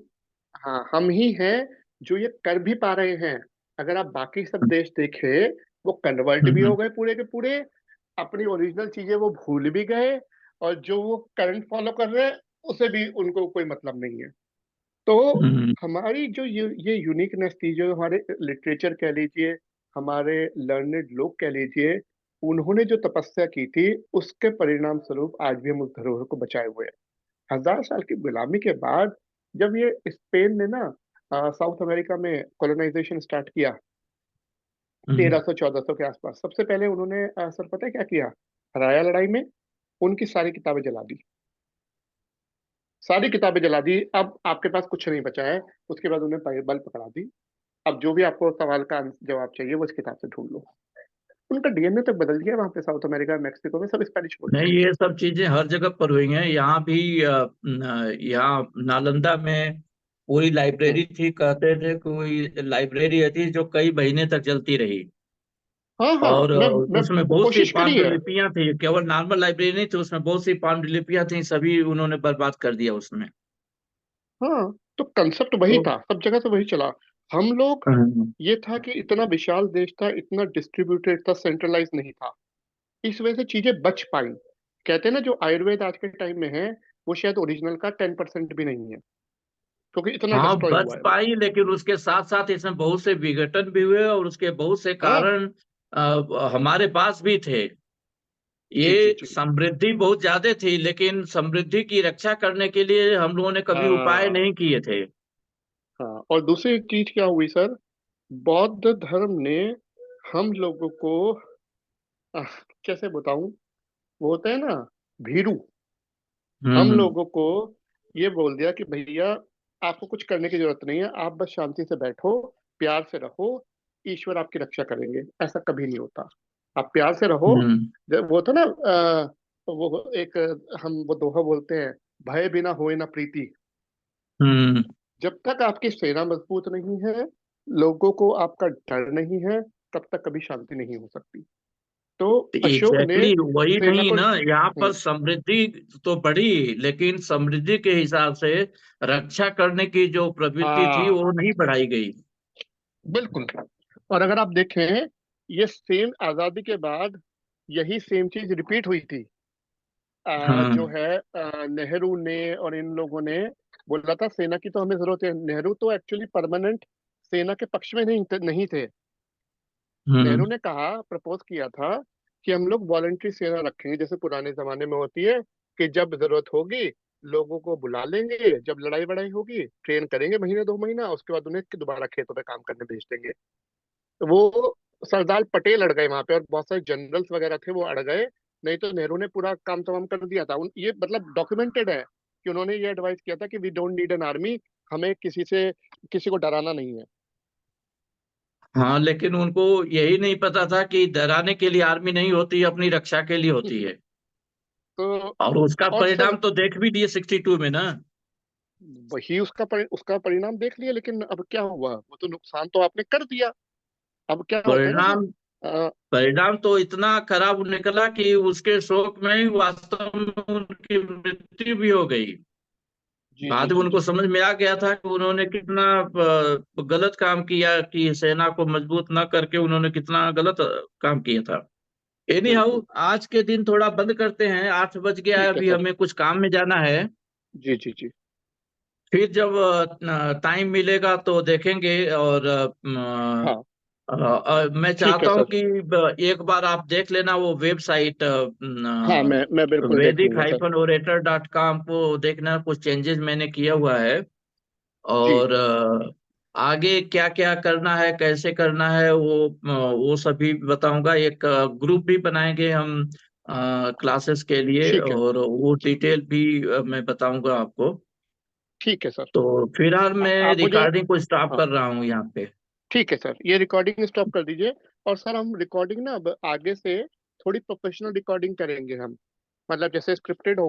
हाँ हम ही हैं जो ये कर भी पा रहे हैं। अगर आप बाकी सब देश देखें, वो कन्वर्ट भी हम्म। हो गए पूरे के पूरे, अपनी ओरिजिनल चीजें वो भूल भी गए, और जो वो करंट फॉलो कर रहे हैं उसे भी उनको कोई मतलब नहीं है। तो हम्म। हमारी जो ये यूनिकनेस थी, जो हमारे लिटरेचर कह लीजिए, हमारे लर्नेड लोग कह लीजिए, उन्होंने जो तपस्या की थी, उसके परिणाम स्वरूप आज भी हम उस धरोहर को बचाए हुए हैं। 1000 साल की गुलामी के बाद जब ये स्पेन ने ना साउथ अमेरिका में कॉलोनाइजेशन स्टार्ट किया, हम्म। 1300 1400 के आसपास, सबसे पहले उन्होंने सर पता है क्या किया? हराया लड़ाई में, उनकी सारी किताबें जला दी, सारी किताबें जला दी। अब आपके पास कुछ नहीं बचा है। उसके बाद उन्हें बाइबल पकड़ा दी। अब जो भी आपको सवाल का जवाब चाहिए वो इस किताब से ढूंढ लो। उनका डीएनए तक बदल गया वहां पे, साउथ अमेरिका, मैक्सिको में सब स्पेनिश बोलते नहीं, हैं। ये सब चीजें हर जगह पर हुई हैं। यहाँ भी यहाँ नालंदा में पूरी हम्म। लाइब्रेरी थी, कहते थे कोई लाइब्रेरी थी जो कई महीने तक चलती रही। हाँ हाँ, और मैं उसमें बहुत सी कोशिश करी है। पांडुलिपियां थी, केवल नॉर्मल लाइब्रेरी नहीं थी, उसमें बहुत सी पांडुलिपियां थी, सभी उन्होंने बर्बाद कर दिया उसमें। हाँ, तो कंसेप्ट वही तो था, सब जगह से वही चला। हम लोग, हम्म। ये था कि इतना विशाल देश था, इतना डिस्ट्रीब्यूटेड था, सेंट्रलाइज नहीं था, इस वजह से चीजें बच पाई। कहते हैं ना, जो आयुर्वेद आज के टाइम में है, वो शायद ओरिजिनल का 10% भी नहीं है, क्योंकि इतना हाँ, डिस्ट्रॉय बच हुआ है वो। पाई, लेकिन उसके साथ साथ इसमें बहुत से विघटन भी हुए, और उसके बहुत से हाँ। कारण हमारे पास भी थे। जी जी ये जी। समृद्धि बहुत ज्यादा थी, लेकिन समृद्धि की रक्षा करने के लिए हम लोगों ने कभी उपाय हाँ नहीं किए थे। हाँ, और दूसरी चीज क्या हुई सर, बौद्ध धर्म ने हम लोगों को, आह, कैसे बताऊं, वो होता है ना, भीरू, हम हम्म। लोगों को ये बोल दिया कि भैया आपको कुछ करने की जरूरत नहीं है, आप बस शांति से बैठो, प्यार से रहो, ईश्वर आपकी रक्षा करेंगे। ऐसा कभी नहीं होता। आप प्यार से रहो। हम्म। वो था ना, वो एक, हम वो दोहा बोलते हैं, भय बिना होए ना प्रीति। हम्म। जब तक आपकी सेना मजबूत नहीं है, लोगों को आपका डर नहीं है, तब तक कभी शांति नहीं हो सकती। तो अशोक ने एग्जैक्टली वही सेना नहीं को, ना, यहाँ पर समृद्धि तो बढ़ी, लेकिन समृद्धि के हिसाब से रक्षा करने की जो प्रवृत्ति थी हाँ वो नहीं बढ़ाई गई। बिल्कुल। और अगर आप देखें, ये सेम आजादी के बाद यही सेम चीज रिपीट हुई थी। हाँ। जो है नेहरू ने और इन लोगों ने बोला था सेना की तो हमें जरूरत है। नेहरू तो एक्चुअली परमानेंट सेना के पक्ष में नहीं थे। नेहरू हम्म। ने कहा, प्रपोज किया था कि हम लोग वॉलंटरी सेना रखेंगे, जैसे पुराने जमाने में होती है, कि जब जरूरत होगी लोगों को बुला लेंगे, जब लड़ाई वड़ाई होगी ट्रेन करेंगे महीने 2 महीना, उसके बाद उन्हें दोबारा खेतों पे काम करने भेज देंगे। तो वो सरदार पटेल अड़ गए वहां पे, और बहुत सारे जनरल्स वगैरह थे वो अड़ गए। नहीं तो नेहरू ने पूरा काम तमाम कर दिया था। ये मतलब डॉक्यूमेंटेड है कि उन्होंने ये एडवाइस किया था कि we don't need an army, हमें किसी को डराना नहीं है। हाँ, लेकिन उनको यही नहीं पता था कि डराने के लिए आर्मी नहीं होती, अपनी रक्षा के लिए होती है। तो और उसका और सर, परिणाम तो देख भी लिए 62 में ना। वही उसका परिणाम देख लिया, लेकिन अब क्या हुआ, वो तो नुकसान तो आपने कर दिया। अब क्या होता है ना सर, परिणाम परिणाम तो इतना खराब निकला कि उसके शोक में ही वास्तव में उनकी मृत्यु भी हो गई। जी जी बाद में जी उनको जी। समझ में आ गया था कि उन्होंने कितना गलत काम किया, कि सेना को मजबूत न करके उन्होंने कितना गलत काम किया था। एनी हाउ, बिल्कुल। आज के दिन थोड़ा बंद करते हैं, 8 बज गया है, ठीक है अभी सर। हमें कुछ काम में जाना है। जी जी जी। फिर जब टाइम मिलेगा तो देखेंगे। और हाँ मैं ठीक है चाहता हूँ सर। कि एक बार आप देख लेना वो वेबसाइट, हाँ, मैं बिल्कुल देख वैदिक लूंगा सर। हाइफन ओरेटर .com को देखना, कुछ चेंजेस मैंने किया हुआ है। जी और आगे क्या क्या करना है, कैसे करना है, वो सभी बताऊंगा। एक ग्रुप भी बनाएंगे हम क्लासेस के लिए, ठीक है। और वो डिटेल भी मैं बताऊंगा आपको। ठीक है सर। तो फिलहाल मैं आप मुझे, रिकॉर्डिंग को स्टॉप हाँ कर रहा हूँ यहाँ पे। ठीक है सर, ये रिकॉर्डिंग स्टॉप कर दीजिए। और सर, हम रिकॉर्डिंग ना अब आगे से थोड़ी प्रोफेशनल रिकॉर्डिंग करेंगे हम, मतलब जैसे स्क्रिप्टेड हो